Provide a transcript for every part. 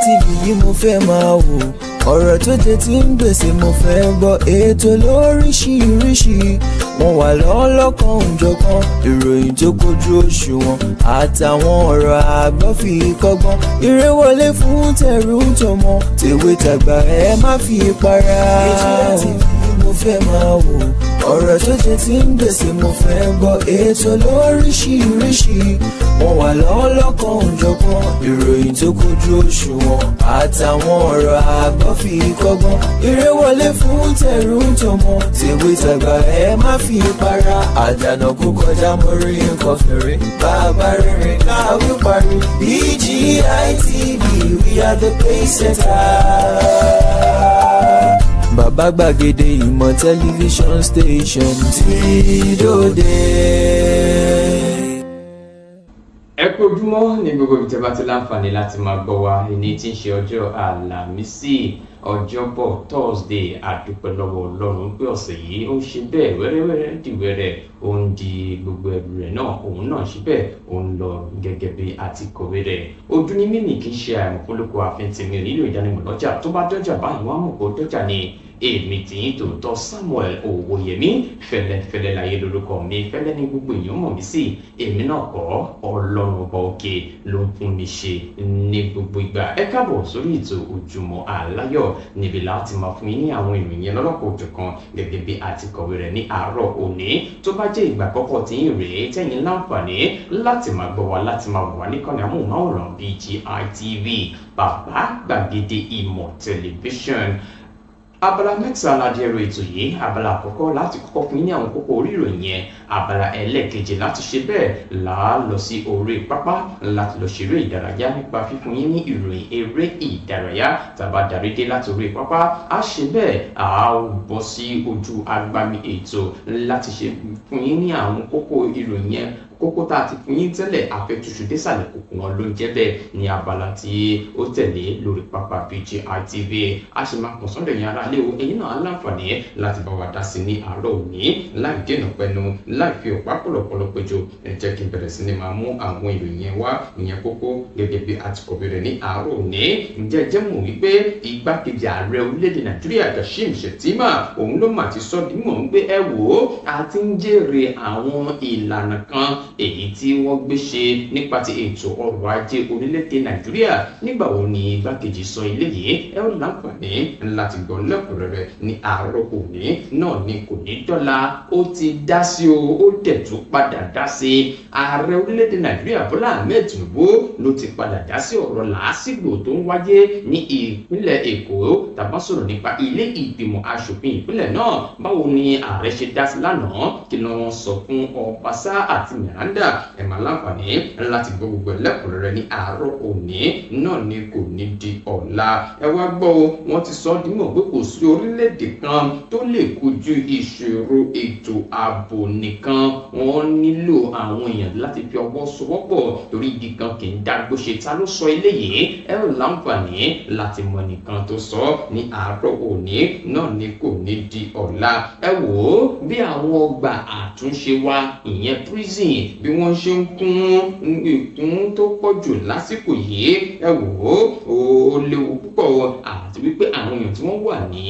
TV yìí mo fẹ́ máa wò, ọ̀rọ̀ tó jẹ ti ń gbèsè mo fẹ́ gbọ́, ètò lóríṣiríṣi wọ́n wà lọ́lọ́kan òjọ̀kan, ìròyìn tó kojú òṣùwọ̀n àtàwọn ọ̀rọ̀ àgbọ́ fi kọ́gbọ́n, eré wọlé fún tẹrú tọmọ tèwe tàgbà ẹ má fi para. Ejìrẹ́ TV mo fẹ́ máa wò, ọ̀rọ̀ tó jẹ ti ń gbèsè mo fẹ́ gbọ́, ètò lóríṣiríṣi wọ́n wà lọ́lọ́kan òjọ̀kan, ìròyìn tó kojú òṣùwọ̀n àtàwọn ọ̀rọ̀ àgbọ́ fi kọ́gbọ́n, eré wọlé fún tẹrú tọmọ tèwe tàgbà ẹ má fi para. Àdànà kó kọjá mọ́rí nǹkan fèrè, bàbá rere káwé parí. BGI TV, we are the pace setters. Bàbá gbàgede ìmọ̀ tẹlifíṣọ̀n station tí dòde. Ẹ kú ojúmọ́ ní gbogbo ibi tí ẹ bá ti láǹfààní láti máa gbọ́ wa, ní tí ń ṣe ọjọ́ Àlàmísì ọjọ́bọ̀ Thursday. Àdúpẹ́ lọ́wọ́ Ọlọ́run pé ọ̀sẹ̀ yìí ó ń ṣe bẹ́ẹ̀ wẹ́rẹ́wẹ́rẹ́ dìwẹ́rẹ́, ó ń di gbogbo ẹrù rẹ̀ náà, òun náà ṣe bẹ́ẹ̀ ó ń lọ gẹ́gẹ́ bí àti kọ̀wé rẹ̀. Ojú ní mímì kì í ṣe àìmọ̀fólókò àfẹ́ntìmí nílò ìdánimọ̀ lọ́jà, tó bá dọ́jà báyìí wọ́n á mọ̀ pé dọ́jà ni. Èmi tí ń tòótọ́ Samuel Owóyẹmí, fẹ́lẹ́fẹ́lẹ́ láyé lórúkọ mi, fẹ́lẹ́ ní gbogbo èèyàn mọ̀ mí sí. Èmi náà kọ́, Ọlọ́run ọba òkè ló ń fún mi ṣe ní gbogbo ìgbà. Ẹ káàbọ̀ sórí ètò Ojúmọ́ Aláyọ̀, níbi láti máa fún yín ní àwọn ìròyìn lọ́lọ́kọ̀ òjọ̀kan gẹ́gẹ́ bí àti kọ̀wé rẹ̀ ní àárọ̀ òní. Tó bá jẹ́ ìgbà àkọ́kọ́ tí ń rèé tẹ́yìn láǹfààní láti máa gbọ́ wa, láti máa wà níkànnì amóhùnmáwòrán BGI TV, Bàbá Gbàgede Ìmọ̀ Tẹlifíṣọ̀n. Abala mẹ́ta aládìẹrù ètò yìí, abala àkọ́kọ́ láti kọ́kọ́ fún yín ní àwọn kókó orí ìròyìn yẹn, abala ẹlẹ́ẹ̀kejì láti ṣe bẹ́ẹ̀ là á lọ sí orí pápá láti lọ ṣeré ìdárayá nípa fífún yín ní ìròyìn eré ìdárayá. Tàbá darí dé láti orí pápá, a ṣe bẹ́ẹ̀ a ó bọ́ sí ojú agbami ètò láti ṣe fún yín ní àwọn kókó ìròyìn yẹn, kókó tá a ti fún yín tẹ́lẹ̀ àfẹ́túṣu désàlẹ̀ kòkó wọn ló ń jẹ́ bẹ́ẹ̀ ní abala tí ó tẹ̀lé lórí pápá BGI TV. A sì máa kàn sọ́dọ̀ yẹn ara lé o, ẹ̀yin náà aláǹfààní láti bá wa dá sí ní àárọ̀ òní láì dènà pẹnu, láì fi ọ̀pá pọ̀lọ̀pọ̀lọ̀ péjọ. Ẹ jẹ́ kí n bẹ̀rẹ̀ sí ní máa mú àwọn ìròyìn yẹn wá, ìyẹn kókó gẹ́gẹ́ bí àtikọ̀bí rẹ̀ ní àárọ̀ òní. Ǹjẹ́ ẹ jẹ́ mọ̀ wípé igbákejì ààrẹ orílẹ̀-èdè Nàìjíríà Kashim Shettima òun ló mà ti sọ di mọ̀ wípé ẹ wò ó, a ti ń jèrè àwọn ìlànà kan èyí tí wọ́n gbé ṣe nípa ti ètò ọrọ̀ ajé orílẹ̀-èdè Nàìjíríà. Nígbà wo ni igbákejì sọ eléyìí? Ẹ ó láǹfààní láti gbọ́ lẹ́kùnrẹ́rẹ́ ní àárọ̀ òní náà ni kò ní dọ́là. Ó ti dá sí o, ó dẹ̀ tún padà dá sí. Ààrẹ orílẹ̀-èdè Nàìjíríà Bọ́lá Ahmed Tinubu ló ti padà dá sí ọ̀rọ̀ làásìgbò tó ń wáyé ní ìpínlẹ̀ Èkó. Tàbá sọ̀rọ̀ nípa ilé ìgbìmọ̀ aṣòfin ìpínlẹ̀ náà, báwo ni ààrẹ ṣe dá sí lánàá, kí ni wọ́n sọ fún Ọbaṣá àti Miranda? Ẹ máa láǹfààní láti gbọ́ gbogbo ẹlẹ́kùnrẹ́rẹ́ ní àárọ̀ òní náà ni kò ní di ọ̀la. Ẹ wá gbọ́ o, wọ́n ti sọ dímọ̀ pé kò sí orílẹ̀-èdè kan tó lè kojú ìṣòro ètò ààbò nìkan, wọ́n nílò àwọn èèyàn láti fi ọwọ́ sowọ́pọ̀, torí igi kan kì í dágbó ṣe. Ta ló sọ eléyìí? Ẹ ó láǹfààní láti mọ nìkan tó sọ ní àárọ̀ òní náà ni kò ní di ọ̀la. Ẹ wò ó, bí àwọn ọgbà àtúnṣe wa, ìyẹn prison, bí wọ́n ṣe ń kún ìkún tó pọ̀ jù lásìkò yìí, ẹ wò ó léwu púpọ̀, àti wípé àwọn èèyàn tí wọ́n wà ní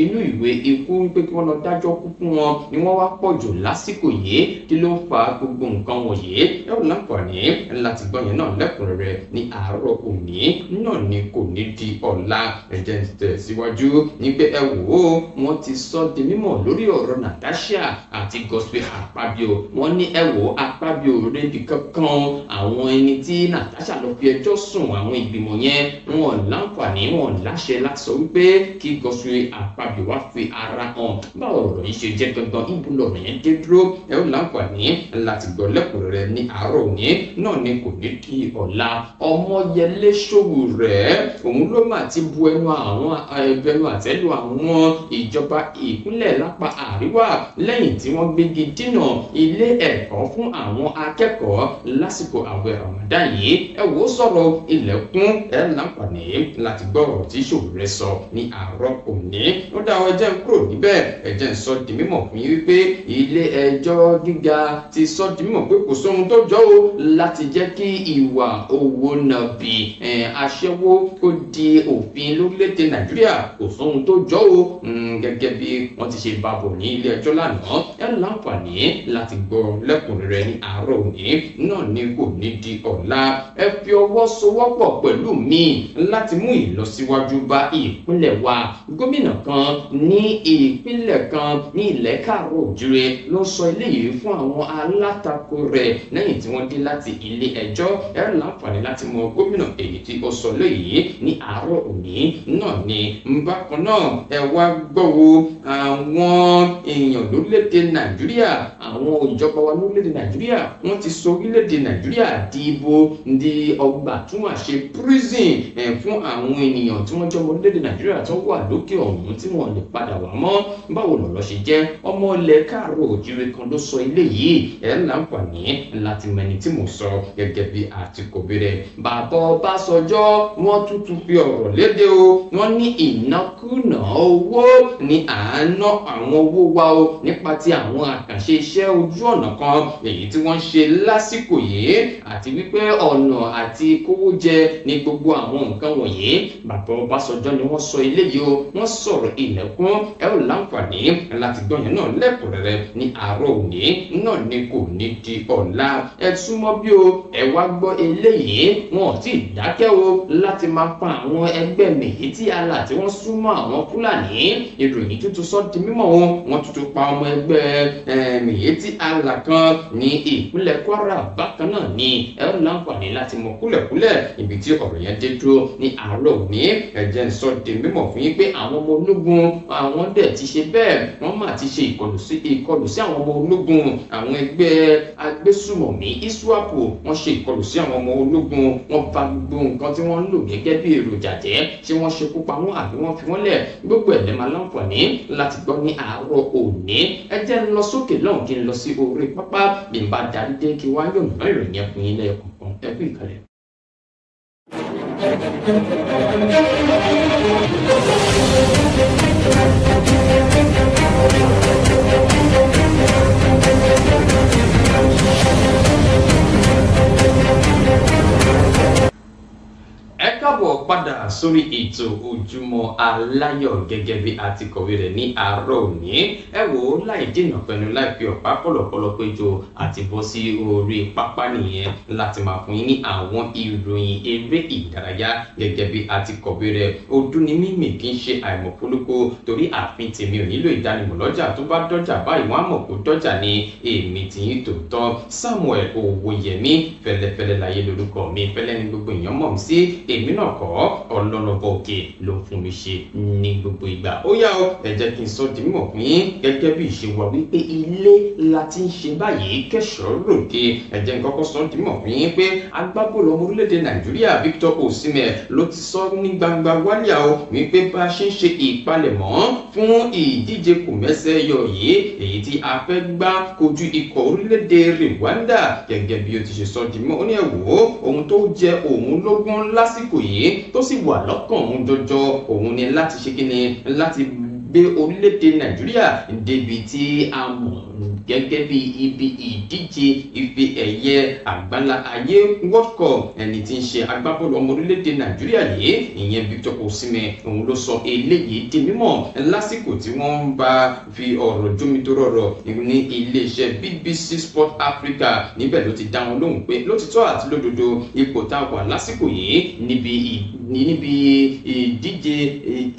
inú ìwé ikú wípé kí wọ́n lọ dájọ́ kú fún wọn ni wọ́n wá pọ̀ jù lásìkò yìí. Kí ló fa gbogbo nǹkan wọ̀nyí? ẹ ó láǹfààní láti gbọ́ yẹn náà lẹ́kùnrẹ́rẹ́ ní àárọ̀ òní náà ni kò ní di ọ̀la. Ẹ jẹ́ n tẹ̀síwájú ní pé ẹ wò ó, wọ́n ti sọ di mímọ̀ lórí ọ̀rọ̀ Natasha àti Godswill Akpabio. Wọ́n ní ẹ wò ó, Akpabio rébi kankan àwọn ẹni tí Natasha lọ fi ẹjọ́ sùn, àwọn ìgbìmọ̀ yẹn wọn láǹfààní, wọn láṣẹ láti sọ wípé kí Godswill Akpabio wá fi ara hàn. Báwo ọ̀rọ̀ yìí ṣe jẹ́ gangan, ibo lọ̀rọ̀ yẹn dé dúró? Ẹ ó láǹfààní láti gbọ́ lẹ́kùnrẹ́rẹ́ ní àárọ̀ òní náà ni kò ní di ọ̀la. Ọmọyẹlé Sowore òun ló mà ti bu ẹnu àtẹ́lù àwọn ìjọba ìpínlẹ̀ lápá àríwá lẹ́yìn tí wọ́n gbégi dínà ilé ẹ̀kọ́ fún àwọn akẹ́kọ̀ọ́ lásìkò àwẹ̀ Ramadan yìí. Ẹ wò ó sọ̀rọ̀ ilẹ̀kùn, ẹ láǹfààní láti gbọ́ ọ̀rọ̀ tí Sowore rẹ̀ sọ ní àárọ̀ òní. Ó dá ọ ẹjẹ́ ń kúrò níbẹ̀, ẹjẹ́ ń sọ di mímọ̀ fún yín wípé ilé ẹjọ́ gíga ti sọ di mímọ̀ pé kò sóhun tó jọ o láti jẹ́ kí ìwà owó nàbì aṣẹ́wó kó di òfin lórílẹ̀‐èdè Nàìjíríà, kò sóhun tó jọ o. Gẹ́gẹ́ bí wọ́n ti ṣe bá bọ̀ ní ilé ẹjọ́ lánàá, ẹ láǹfààní láti gbọ́ lẹ́kùnrẹ́rẹ́ ní àárọ̀ òní náà ní kò ní di ọ̀la. Ẹ fi ọwọ́ sowọ́pọ̀ pẹ̀lú mi láti mú ìlọsíwájú bá ìpínlẹ̀ wa. Gómìnà kan ní ìpínlẹ̀ kan ní ilẹ̀ Káàárọ̀ Oòjíire ló sọ eléyìí fún àwọn alátakò rẹ̀ lẹ́yìn tí wọ́n dé láti ilé ẹjọ́. Ẹ láǹfààní láti mọ gómìnà èyí tí ó sọ léyìí ní àárọ̀ òní náà ni. Bákan náà ẹ wá gbọ́wọ́ àwọn èèyàn lórílẹ̀‐èdè Nàìjíríà, àwọn ìjọba wa lórílẹ̀‐èdè Nàìjíríà wọ́n ti sọ orílẹ̀‐èdè Nàìjíríà di ibo di ọgbà tún àṣẹ prison fún àwọn ènìyàn tí wọ́n jẹ́ ọmọ orílẹ̀‐èdè Nàìjíríà tó wà lókè ọ̀hún tí wọ́n lè padà wá mọ́. Báwo lọ̀rọ̀ ṣe jẹ́? Ọmọ ilẹ̀ Káàárọ̀ Oòjíire kan ló sọ eléyìí. Ẹ láǹfààní láti mẹni tí mo sọ gẹ́gẹ́ bí àtikọ̀bí rẹ̀. Bàbá Ọbásanjọ́ wọ́n tútù fi ọ̀rọ̀ léde o. Wọ́n ní ìnákúnà owó ní àánú àwọn owó wa o nípa ti àwọn àkànṣe iṣẹ́ ojú ọ̀nà kan èyí tí wọ́n ń ṣe lásìkò yìí, àti wípé ọ̀nà àti kówó jẹ ní gbogbo àwọn nǹkan wọ̀nyí. Bàbá Ọbásanjọ́ ni wọ́n sọ eléyìí o. Wọ́n sọ̀rọ̀ ilẹ̀kùn. Ẹ ó láǹfààní láti gbọ́ yẹn náà lẹ́kùnrẹ́rẹ́ ní àárọ̀ òní náà ni kò ní di ọ̀la. Ẹ súnmọ́ bí o, ẹ wá gbọ́ eléyìí. Wọn ò tí ì dákẹ́ o láti máa pa àwọn ẹgbẹ́ Miyetti Allah tí wọ́n súnmọ́ àwọn Fúlàní. Ìròyìn tuntun sọ di mímọ̀ o. Wọ́n tuntun pa ọmọ ẹgbẹ́ Miyetti Allah kan ní ìpínlẹ̀ Kwara. Bákan náà ni ẹ ó láǹfààní láti mọ kúlẹ̀kúlẹ̀ ibi tí ọ̀rọ̀ yẹn dé dúró ní àárọ̀ òní. Ẹ jẹ́ n sọ di mímọ̀ fún yín pé àwọn ọmọ ológun àwọn dẹ̀ ti ṣe bẹ́ẹ̀, wọ́n máa ti ṣe ìkọlù sí àwọn ọmọ ológun. Àwọn ẹgbẹ́ agbésùmọ̀mí ISWAP wọ́n ṣe ìkọlù sí àwọn ọmọ ológun. Wọ́n bà gbogbo nǹkan tí wọ́n ń lò gẹ́gẹ́ bí èròjà jẹ́, tí wọ́n ṣekú pa wọ́n àbí wọ́n fi wọ́n lẹ̀. Gbogbo ẹ̀ lẹ́ máa láǹfààní láti gbọ́ ní àárọ̀ òní. Ẹ jẹ́ n lọ sókè lọ́hùn kí n lọ sí orí pápá bí n bá darí dé kí wá yóò ná ìròyìn yẹn fún yín lẹ́ẹ̀kọ̀ọ̀kan. Ẹ kú ìkàlẹ̀. Ẹ káàbọ̀ padà sórí ètò Ojúmọ́ Aláyọ̀ gẹ́gẹ́ bí a ti kọ̀wé rẹ̀ ní àárọ̀ òní. Ẹ wò ó láì dènà pẹ̀lú láì fi ọ̀pá pọ̀lọ̀pọ̀lọ̀ péjọ àti bọ́ sí orí pápá nìyẹn láti máa fún yín ní àwọn ìròyìn eré ìdárayá gẹ́gẹ́ bí a ti kọ̀wé rẹ̀. Ọdún ni mímì kì í ṣe àìmọ̀fólókó torí ààfin tèmi ò nílò ìdánimọ̀ lọ́jà, tó bá dọ́jà báyìí wọ́n á mọ̀ kó dọ́jà ní èmi tìyín tòótọ́. Samuel Owóyẹmí fẹ́lẹ́fẹ́lẹ́ láyé lórúkọ mi, fẹ́lẹ́ ni gbogbo èèyàn mọ̀ mí sí. Èmi náà kọ́ Ọlọ́run òkè ló ń fún mi ṣe ní gbogbo ìgbà. Ó yá o, ẹ jẹ́ kí n sọ di mímọ̀ fún yín gẹ́gẹ́ bí ìṣe wa wípé ilé la ti ń ṣe báyìí kẹ́sọ̀ọ́ ròde. Ẹ jẹ́ n kọ́kọ́ sọ di mímọ̀ fún yín pé agbábọ́ọ̀lù ọmọ orílẹ̀-èdè Nàìjíríà Victor Osimhen ló ti sọ ní gbangba wálíà o wípé bá a ṣe ń ṣe ìpalẹ̀mọ́ fún ìdíje kòmẹ́sẹ̀yọ yìí èyí tí a fẹ́ gbá kojú ikọ̀ orílẹ̀-èdè Rwanda. Gẹ́gẹ́ bí ó ti ṣe sọ di mímọ̀, ó ní ẹ wò ó, ohun tó jẹ òun lógún lásìkò yìí tó sì wà lọ́kàn òun jọjọ òun ni láti ṣe kíni, láti gbé orílẹ̀-èdè Nàìjíríà débi tí a mọ̀ gẹ́gẹ́ bí ibi ìdíje ife ẹ̀yẹ àgbáńlá ayé World Cup. Ẹni tí ń ṣe agbábọ́ọ̀lù ọmọ orílẹ̀-èdè Nàìjíríà yìí ìyẹn Victor Osimhen òun ló sọ eléyìí di mímọ̀ lásìkò tí wọ́n ń bá fi ọ̀rọ̀ jómitóró ọ̀rọ̀ ní iléeṣẹ́ BBC Sport Africa. Níbẹ̀ ló ti dá wọn lóhùn pé lótìtọ́ àti lódodo ipò tá a wà lásìkò yìí níbi ìdíje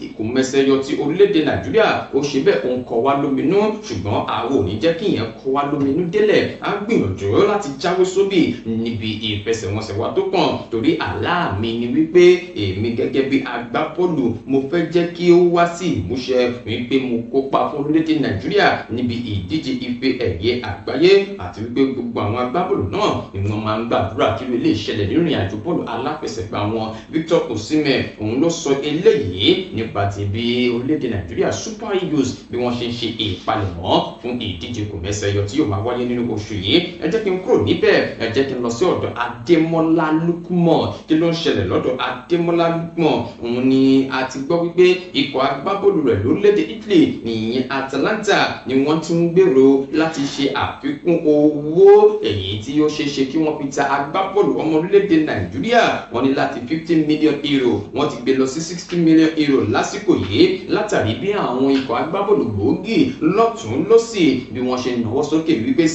ìkòmẹ́sẹ̀yọ ti orílẹ̀-èdè Nàìjíríà ó ṣe bẹ́ẹ̀ òun kọ wá lóminú, ṣùgbọ́n àwọn ò ní jẹ́ kí ìyẹn kọ wá lóminú délẹ̀. A gbìyànjú láti jáwé sóbì níbi ìfẹsẹ̀wọnsẹ̀ wa tó kàn, torí àlá mi ni wípé èmi gẹ́gẹ́ bí agbábọ́ọ̀lù mo fẹ́ jẹ́ kí ó wá sí ìmúṣẹ wípé mo kópa fún orílẹ̀-èdè Nàìjíríà níbi ìdíje ife ẹ̀yẹ àgbáyé, àti wípé gbogbo àwọn agbábọ́ọ̀lù náà ni wọ́n máa ń gbàdúrà kí ló lè ṣẹlẹ̀ nínú ìrìnàjò bọ́ọ̀lù aláfẹsẹ̀gbá wọn. Victor Osimhen òun ló sọ eléyìí nípa ti bí orílẹ̀-èdè Nàìjíríà Super Eagles bí wọ́n ṣe ń ṣe ìpalẹ̀mọ́ fún ìdíje kò mẹ́sẹ̀yọ tí yóò máa wáyé nínú oṣù yìí. Ẹ jẹ́ kí n kúrò níbẹ̀, ẹ jẹ́ kí n lọ sí ọ̀dọ̀ Adémọ́lá Lukman. Kí ló ń ṣẹlẹ̀ lọ́dọ̀ Adémọ́lá Lukman? Òun ni a ti gbọ́ wípé ikọ̀ agbábọ́ọ̀lù rẹ̀ lórílẹ̀‐èdè Italy ìyẹn Atalanta ni wọ́n ti ń gbèrò láti ṣe àfikún owó èyí tí ó ṣeé ṣe kí wọ́n fi ta agbábọ́ọ̀lù ọmọ orílẹ̀‐èdè Nàìjíríà. Wọ́n ní láti 15 million euro wọ́n ti gbé lọ sí 60 million euro lásìkò yìí látàrí bí àwọn ikọ̀ agbábọ́ọ̀lù gbòógì lọ́tún lọ́sì bí wọ́n ṣe náwó sókè wípé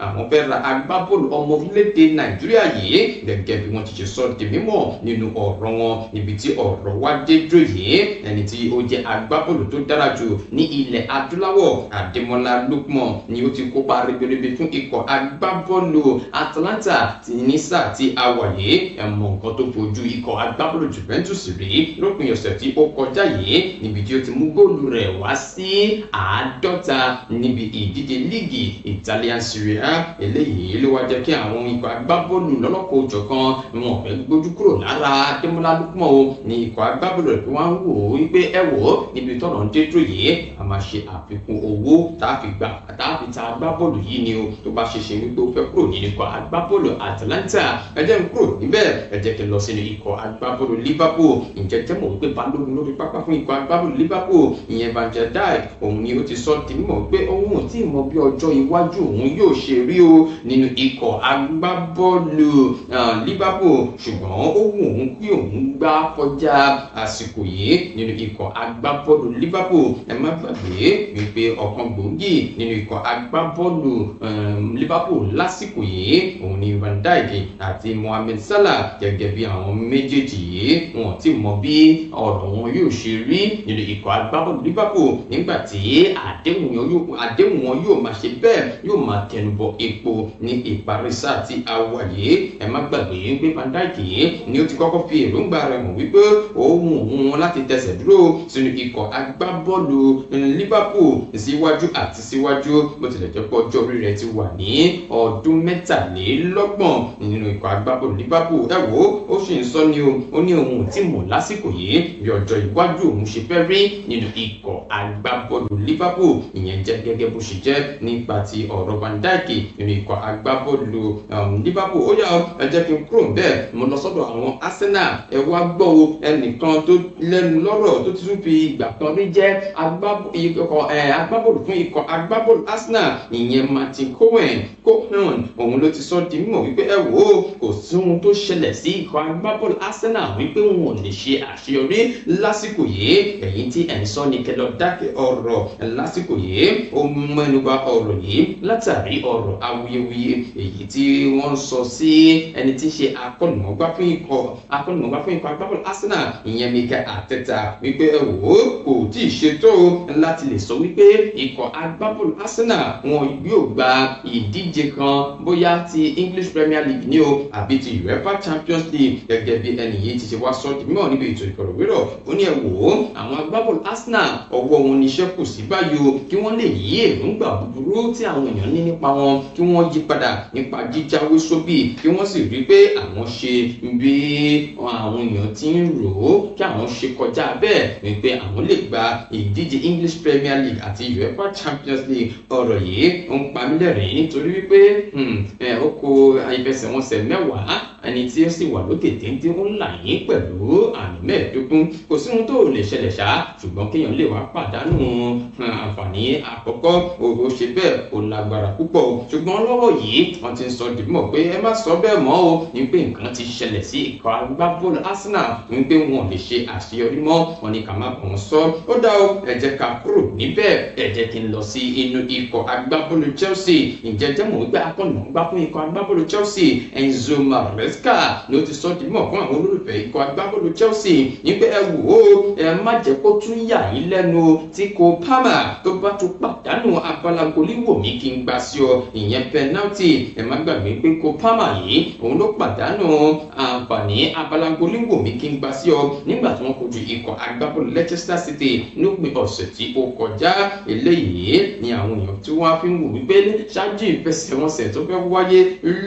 àwọn fẹ́ ra agbábọ́ọ̀lù ọmọ orílẹ̀‐èdè Nàìjíríà yìí gẹ́gẹ́ bí wọ́n ti ṣe sọ di mímọ̀ nínú ọ̀rọ̀ wọn níbi tí ọ̀rọ̀ wá dé dúró yìí. Ẹni tí ó jẹ́ agbábọ́ọ̀lù tó dára jù ní ilẹ̀ adúláwọ̀ Adémọ́lá Lukman ni ó ti kópa ribiribi fún ikọ̀ agbábọ́ọ̀lù Atalanta ti ní sáà tí a wà yìí. Ẹ mọ nǹkan tó fojú ikọ̀ agbábọ́ọ̀lù Juventus rí lópin ọ̀sẹ̀ tí ó kọjá yìí níbi tí ó ti mú góòlù rẹ̀ wá sí 50 níbi ìdíje líìgì Italian Serie A. Eléyìí ló wá jẹ́ kí àwọn ikọ̀ agbábọ́ọ̀lù lọ́lọ́kọ̀ òjọ̀kan wọn fẹ́ gbójú kúrò lára Adémọ́lá Lukman o ní ikọ̀ agbábọ́ọ̀lù rẹ̀ pé wọ́n ń wò ó wípé ẹ wò ó níbi tọ́nà ń dé dúró yìí a máa ṣe àfikún owó tá a fi ta agbábọ́ọ̀lù yìí ni o tó bá ṣe wípé ó fẹ́ kúrò nínú ikọ̀ agbábọ́ọ̀lù Atalanta. Ẹ jẹ́ n kúrò níbẹ̀, ẹ jẹ́ kí n lọ sínú ikọ̀ agbábọ́ọ̀lù Liverpool. Ǹjẹ́ jẹ́ mọ̀ wípé balógun lórí pápá fún ikọ̀ agbábọ́ọ̀lù Liverpool ìyẹn Van Dijk òun ni ó ti sọ di mímọ̀ pé òun ò tí ì mọ bí ọjọ́ iwájú òun yóò ṣe rí o nínú ikọ̀ agbábọ́ọ̀lù Liverpool, ṣùgbọ́n ó wù òun kí òun gbá kọjá àsìkò yìí nínú ikọ̀ agbábọ́ọ̀lù Liverpool. Ẹ má gbàgbé wípé ọ̀kan gbòógì nínú ikọ̀ agbábọ́ọ̀lù Liverpool lásìkò yìí òun ni Van Dijk àti Mohamed Salah gẹ́gẹ́ bí àwọn méjèèjì yìí wọn ti mọ bí ọ̀rọ̀ wọn yóò ṣe rí nínú ikọ̀ agbábọ́ọ̀lù Liverpool nígbà tí àdéhùn wọn yóò máa ṣe bẹ́ẹ̀ yóò máa tẹnubọ epo ní ìparí sáà tí a wà yìí. Ẹ má gbàgbé pé Van Dijk yìí ni ó ti kọ́kọ́ fi èròǹgbà rẹ̀ hàn wípé òun láti tẹsẹ̀ dúró sínú ikọ̀ agbábọ́ọ̀lù Liverpool síwájú àti síwájú bó tilẹ̀ jẹ́ pé ọjọ́ orí rẹ̀ ti wà ní ọdún 23 nínú ikọ̀ agbábọ́ọ̀lù Liverpool. Ẹ wò ó sì ń sọ ni ó ní òun ò tí mọ̀ lásìkò yìí bí ọjọ́ iwájú òun ṣe fẹ́ rí nínú ikọ̀ agbábọ́ọ̀lù Liverpool. Ìyẹn jẹ́ gẹ́gẹ́ bó ṣe jẹ́ nípa ti ọ̀rọ̀ Van Dijk nínú ikọ̀ agbábọ́ọ̀lù Liverpool. Ó yá ẹ jẹ́ kí n kúrò bẹ́ẹ̀ mo lọ sọ́dọ̀ àwọn Arsenal. Ẹ wá gbọ́ o ẹnìkan tó lẹ́nu lọ́rọ̀ tó ti tún fi ìgbà kan rí jẹ́ agbábọ́ọ̀lù fún ikọ̀ agbábọ́ọ̀lù Arsenal ìyẹn Martin Cohen òun ló ti sọ di mímọ̀ wípé ẹ wò ó kò sí ohun tó ṣẹlẹ̀ sí ikọ̀ agbábọ́ọ̀lù Arsenal wípé wọn ò lè ṣe àṣeyọrí lásìkò yìí. Ẹ̀yin tí ẹ̀ ń sọ ní kẹlọ dákẹ́ ọ̀rọ̀ lásìkò yìí ó mẹ́nuba ọ̀rọ̀ yìí látàrí ọ̀rọ̀ awuyewuye èyí tí wọ́n sọ sí ẹni tí ń ṣe akọ́nìmọ̀gbá fún ikọ̀ agbábọ́ọ̀lù Arsenal ìyẹn Mikel Arteta wípé ẹ wò ó kò tí ì ṣètò láti lè sọ wípé ikọ̀ agbábọ́ọ̀lù Arsenal wọn yóò gba ìdíje kan bóyá ti English Premier League ní o àbí ti UEFA Champions League gẹ́gẹ́ bí ẹni yìí ti ṣe wá sọ di mímọ̀ níbi ètò ìfọ̀rọ̀wérọ̀. Ó ní ẹ wò ó àwọn agbábọ́ọ̀lù Arsenal ọwọ́ wọn níṣẹ́ kù sí báyìí o kí wọ́n lè yí èròǹgbà búburú tí àwọn èèyàn ní nípa wọn kí wọ́n yí padà nípa jíjáwé sóbì kí wọ́n sì rí pé àwọn ṣe bí àwọn èèyàn ti ń rò ó kí àwọn ṣe kọjá bẹ́ẹ̀ wípé àwọn lè gba ìdíje English Premier League àti UEFA Champions League. Ọ̀rọ̀ yìí ń pa mí lẹ́rìn nítorí wípé ó kó ìfẹsẹ̀wọnsẹ̀ 10 ẹni tí ó sì wà lókè téńté ó ń là yín pẹ̀lú àmì 15. Kò sí ohun tó lè ṣẹlẹ̀ ṣá ṣùgbọ́n kéèyàn lè wá pàdánù àǹfààní àkọ́kọ́ ó ṣe bẹ́ẹ̀ ó lágbára púpọ̀ ṣùgbọ́n lọ́wọ́ yìí wọ́n ti ń sọ dìbò pé ẹ má sọ bẹ́ẹ̀ mọ́ o ní pé nǹkan ti ṣẹlẹ̀ sí ikọ̀ agbábọ́ọ̀lù Arsenal ní pé wọn lè ṣe àṣeyọrí mọ́ wọn ni ká má bọ̀ wọ́n sọ. Ó dá o ẹ jẹ́ ká kúrò níbẹ̀ ẹ jẹ́ kí n lọ sí inú ikọ̀ agbábọ́ọ̀lù Chelsea. Ǹjẹ́ jẹ́ mọ̀ wípé akọ́nìmọ̀gbá fún ikọ̀ agbábọ́ọ̀lù Chelsea Enzo Maresca ni ó ti sọ dìbò fún àwọn olólùfẹ́ ikọ̀ agbábọ́ọ̀lù Chelsea ní pé ẹ wò ó ẹ má jẹ́ kó tún yà yín lẹ́nu tí Cole Palmer tó bá tún pàdánù abala goliwomi kí n gbà sí ọ ìyẹn penalty. Ẹ má gbàgbé pé Cole Palmer yìí òun ló pàdánù àǹfààní abala goliwomi kí n gbà sí ọ nígbà tí wọ́n kojú ikọ̀ agbábọ́ọ̀lù Leicester City lópin ọ̀sẹ̀ tí ó kọjá. Eléyìí ni àwọn èèyàn tí wọ́n fi ń wò wípé ṣáájú ìfẹsẹ̀wọnsẹ̀ tó fẹ́ wáyé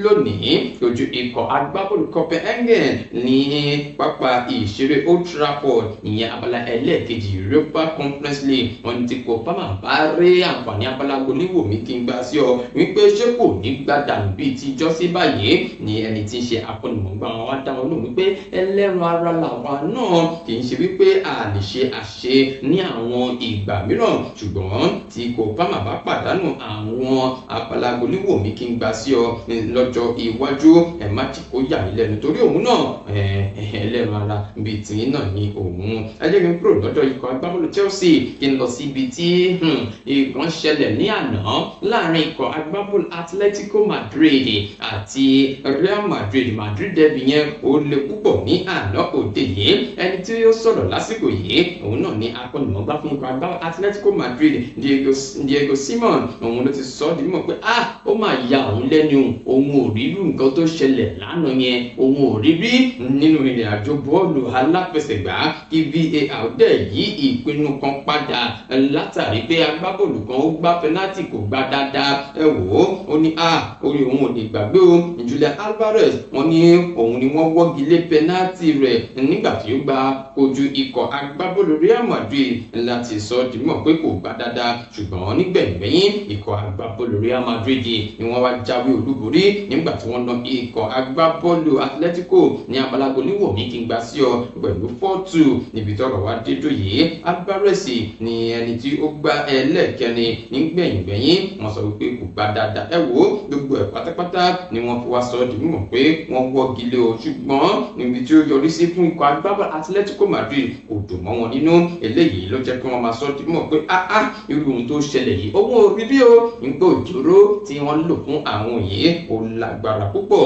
lónìí kojú ikọ̀ agbábọ́ọ̀lù agbábọ́ọ̀lù Copenhagen ní pápá ìṣeré Old Trafford ìyẹn abala ẹlẹ́ẹ̀kejì Europa Conference League. Wọ́n ti kó Palmer bá rí àǹfààní abala goníwòmí kí n gbà sí ọ wípé ṣé kò ní gbàdánù bíi ti jọ́sí báyìí ní ẹni tí ń ṣe akọ́nìmọ̀gbà wọn wá dá wọn lóhùn wípé ẹlẹ́ran ara làwa náà kì í ṣe wípé a lè ṣe àṣe ní àwọn ìgbà mìíràn, ṣùgbọ́n tí kò Palmer bá pàdánù àwọn abala goníwòmí kí n gbà sí ọ lọ́jọ́ iwájú ẹ má ti kó yà mí lẹ́nu torí òun náà ẹlẹ́ran ara bíi tìyín náà ni òun. ẹ jẹ́ kí n kúrò lọ́dọ̀ ikọ̀ agbábọ́ọ̀lù Chelsea kí n lọ sí ibi tí nǹkan ṣẹlẹ̀ ní àná láàrin ikọ̀ agbábọ́ọ̀lù Atletico Madrid àti Real Madrid. Madrid derby yẹn ó le púpọ̀ ní àná òde yìí. ẹni tí ó sọ̀rọ̀ lásìkò yìí òun náà ni akọ́nìmọ̀gbá fún ikọ̀ agbábọ́ọ̀lù Atletico Madrid Diego Simon. òun ló ti sọ ọ́ di mímọ̀ pé ó máa ya òun lẹ́nu, òun ò rí irú nǹkan tó ṣẹlẹ̀ lánàá yẹn, òun ò rí rí nínú ìrìn àjò bọ́ọ̀lù aláfẹsẹ̀gbá. VAR dẹ̀ yí ìpinnu kan padà látàrí pé agbábọ́ọ̀lù kan ó gbá pẹ́nátì kò gbá dáadáa. ẹ wò ó ní orí òun ò lè gbàgbé o. Julian Alvarez wọ́n ní òun ni wọ́n wọ́gi lé pẹ́nátì rẹ̀ nígbà tí ó gba kojú ikọ̀ agbábọ́ọ̀lù Real Madrid láti sọ di mímọ̀ pé kò gbá dáadáa, ṣùgbọ́n nígbẹ̀yìn ikọ̀ agbábọ́ọ̀lù Real Madrid ni wọ́n wá jáwé olúborí nígbà tí wọ́n ná ikọ̀ agbábọ́ọ̀lù Atletico ní abala goníwòmí kí n gbà sí ọ pẹ̀lú 4-2 níbi tọ́rọ̀ wá dédò yìí. Alvarez ni ẹni tí ó gbá ẹlẹ́ẹ̀kẹrin nígbẹ̀yìn wọ́n sọ wípé kò gbá dáadáa. ẹ wò ó gbogbo ẹ̀ pátápátá ni wọ́n fi wá sọ di mímọ̀ pé wọ́n wọ́gi lé o, ṣùgbọ́n níbi tí ó yọrí sí fún ikọ̀ agbábọ́ọ̀lù Atletico Madrid kò dùn mọ́ wọn nínú. eléyìí ló jẹ́ kí wọ́n máa sọ di mímọ̀ pé irú ohun tó ṣẹlẹ̀ yìí owó orí bí o nígbà òjòrò tí wọ́n lò fún àwọn yìí ó lágbára púpọ̀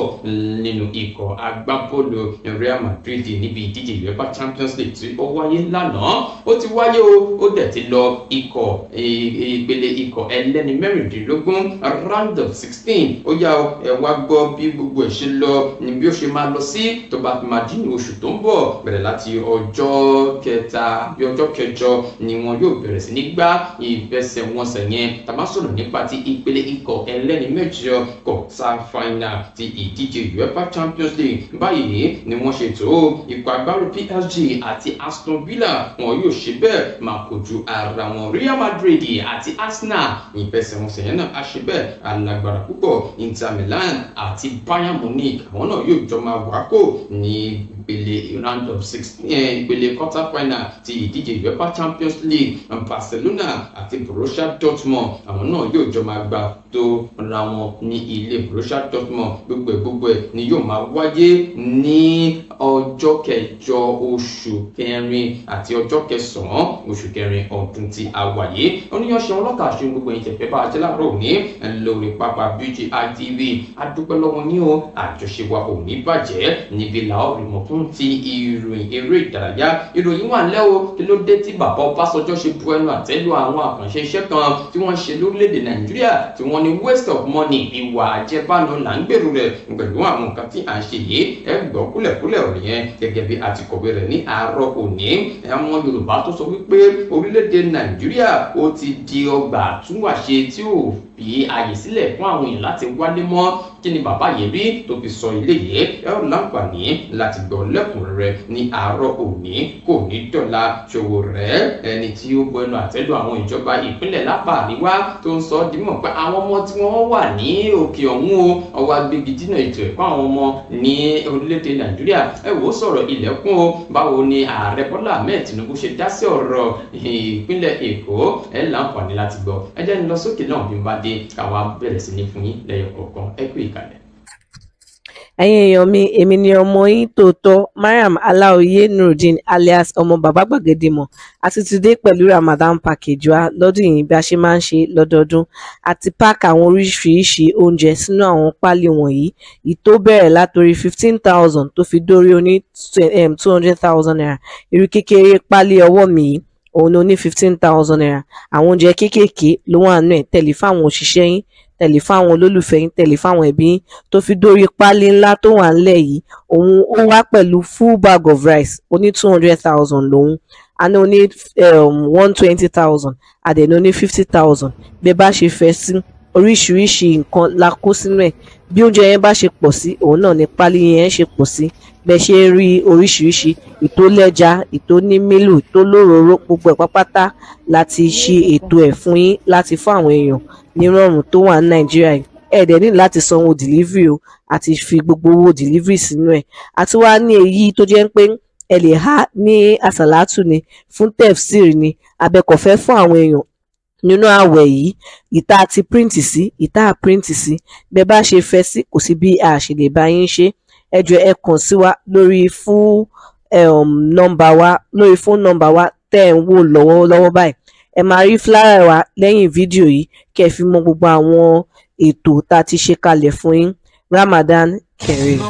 nínú ikọ̀ agbábọ́ọ̀lù Real Madrid níbi ìdíje UEFA Champions League tí ó wáyé lánàá. ó ti wáyé o, ó dẹ̀ ti lọ ikọ̀ ìpele ikọ̀ ẹlẹ́ni mẹ́rìndínlógún round of 16. ó yá ẹ wá gbọ́ bí gbogbo ẹ̀ ṣe lọ ní bí ó ṣe máa lọ sí tó bá fi máa dín ní oṣù tó ń bọ̀ bẹ̀rẹ̀ láti ọjọ́ kẹta bí ọjọ́ kẹjọ ni wọn yóò bẹ̀rẹ̀ sí ní gbá ìfẹsẹ̀wọnsẹ̀ yẹn. tá bá sọ̀rọ̀ nípa ti ìpele ikọ̀ ẹlẹ́ni mẹ́jọ quarter final ti ìdíje UEFA Champions League. báyìí ni wọ́n ṣètò ikọ̀ agbábọ́ọ̀lù PSG àti Aston Villa wọn yóò ṣe bẹ́ẹ̀ máa kojú ara wọn. Real Madrid àti Arsenal ìfẹsẹ̀wọnsẹ̀ yẹn náà á ṣe bẹ́ẹ̀ alágbára púpọ̀. Inter Milan àti Bayern Munich àwọn náà yóò jọ máa wákò ní ìpele round of 16 ìpele quarter final ti ìdíje UEFA Champions League. Barcelona àti Borussia Dortmund àwọn náà yóò jọ máa gbà tó ra wọn ní ilé Borussia Dortmund. gbogbo ẹ̀ ni yóò máa wáyé ní ọjọ́ kẹjọ oṣù kẹrin àti ọjọ́ kẹsàn-án oṣù kẹrin ọdún tí a wà yìí. oníyanṣẹ́ ọlọ́kà ṣe gbogbo ẹ̀yin tẹ̀fẹ́ bá a jẹ́ láàárọ̀ òní lórí pápá BGI TV. adúpẹ́ lọ́wọ́ ní o àjọṣe wa ò ní bàjẹ́ níbi làwọn rìmọ̀ fún ti ìròyìn eré ìdárayá. ìròyìn wà ńlẹ́ o, kí ló dé tí bàbá Ọbásanjọ́ ṣe bu ẹnu àtẹ́lù àwọn àkànṣe iṣẹ́ kan tí wọ́n ṣe lórílẹ̀‐èdè Nàìjíríà tí wọ́n ní waste of money, ìwà àjẹbánu là ń gbèrú rẹ̀ pẹ̀lú àwọn nǹkan tí à ń ṣe yìí. ẹ gbọ́ kúlẹ̀kúlẹ̀ ọ̀rọ̀ yẹn gẹ́gẹ́ bí a ti kọ̀wé rẹ̀ ní àárọ̀ òní. àwọn Yorùbá tó sọ wípé orílẹ̀‐èdè Nàìjíríà ó ti di ọgbà àtúnwàṣe tí ò fi àyè sílẹ̀ fún àwọn èèyàn láti wálé mọ́. kí ni bàbá yìí rí tó fi sọ ilé yìí? ẹ ó láǹfààní láti gbọ́ lẹ́kùnrẹ́rẹ́ ní àárọ̀ òní. kò ní dọ̀la Sowore ẹni tí ó bu ẹnu àtẹ́lù àwọn ìjọba ìpínlẹ̀ lápá àríwá tó ń sọ di mímọ̀ pé àwọn ọmọ tí wọ́n wà ní òkè ọ̀hún o ọwọ́ agbègbè dínà ètò ẹ̀kọ́ àwọn ọmọ ní orílẹ̀-èdè Nàìjíríà. ẹ wò ó sọ̀rọ̀ ilẹ̀kùn o, báwo ni ààrẹ Bọ́lá Ahmed Tinubu ṣe dá sí ọ̀rọ̀ ìpínlẹ̀ Èkó? ẹ láǹfààní láti gbọ́. ẹ jẹ́ ní lọ sókè náà bí n bá dé káwa bẹ̀rẹ̀ sí ní fún yín lẹ́yọ kọ̀ọ̀kan. ẹ kú ìkàlẹ̀. ẹ̀yin èèyàn mi, èmi ni ọmọ yín tòótọ́ Mariam Aláoyè Nurudeen alias ọmọ bàbá gbàgede mọ̀. a ti ti dé pẹ̀lú Ramadan package wa lọ́dún yìí bí a ṣe máa ń ṣe lọ́dọọdún. a ti pack àwọn oríṣiríṣi oúnjẹ sínú àwọn páálí wọ̀nyí, ìtó bẹ̀rẹ̀ látòrí 15,000 tó fi dórí oní 200,000 naira. irú kékeré páálí ọwọ́ mi yìí òun ni ó ní 15,000 naira. àwọn oúnjẹ kéékèèké ló wà nínú ẹ̀, tẹ̀lé fáwọn òṣìṣẹ́ yín, tẹ̀lé fáwọn olólùfẹ́ yín, tẹ̀lé fáwọn ẹbí yín. tó fi dórí páálí ńlá tó wà ńlẹ̀ yìí, òun ó wá pẹ̀lú full bag of rice oní 200,000 lòun. a ní oní 120,000, àdẹ̀ní oní 50,000. bẹ́ẹ̀ bá ṣe fẹ́ sí oríṣiríṣi nǹkan la kó sínú ẹ̀. bí oúnjẹ yẹn bá ṣe pọ̀ sí òun náà ni pálí yẹn ṣe pọ̀ sí. Bẹ́ẹ̀ ṣe ń rí oríṣiríṣi ìtó lẹ́ja, ìtó ní mílù, ìtó lóróró, gbogbo ẹ̀ pápátá láti ṣe ètò ẹ̀ fún yín láti fún àwọn èèyàn nírọ̀rùn tó wà ní Nàìjíríà yìí. Ẹ dẹ̀ ní láti sanwó delivery o àti fi gbogbo owó delivery sínú ẹ̀. Àti wá ní èyí tó jẹ́ pé ẹ lè há ní àsàlátù ni, fún tefsir ni, abẹ́kọ̀fẹ́ fún àwọn èèyàn nínú àwẹ̀ yìí. Ìta ti print sí, ìta print sí, bẹ́ẹ̀ bá ṣe fẹ́ sí kò sí bí a ṣe lè bá yín ṣe. Ẹ jọ̀ọ́ ẹ kàn sí wa lórí phone number wa tẹ́ ẹ̀ ń wò lọ́wọ́lọ́wọ́ báyìí. Ẹ máa rí flyer wa lẹ́yìn fídíò yìí kẹ́ ẹ fi mọ gbogbo àwọn ètò tá a ti ṣe kalẹ̀ fún yín. Ramadan Kareem.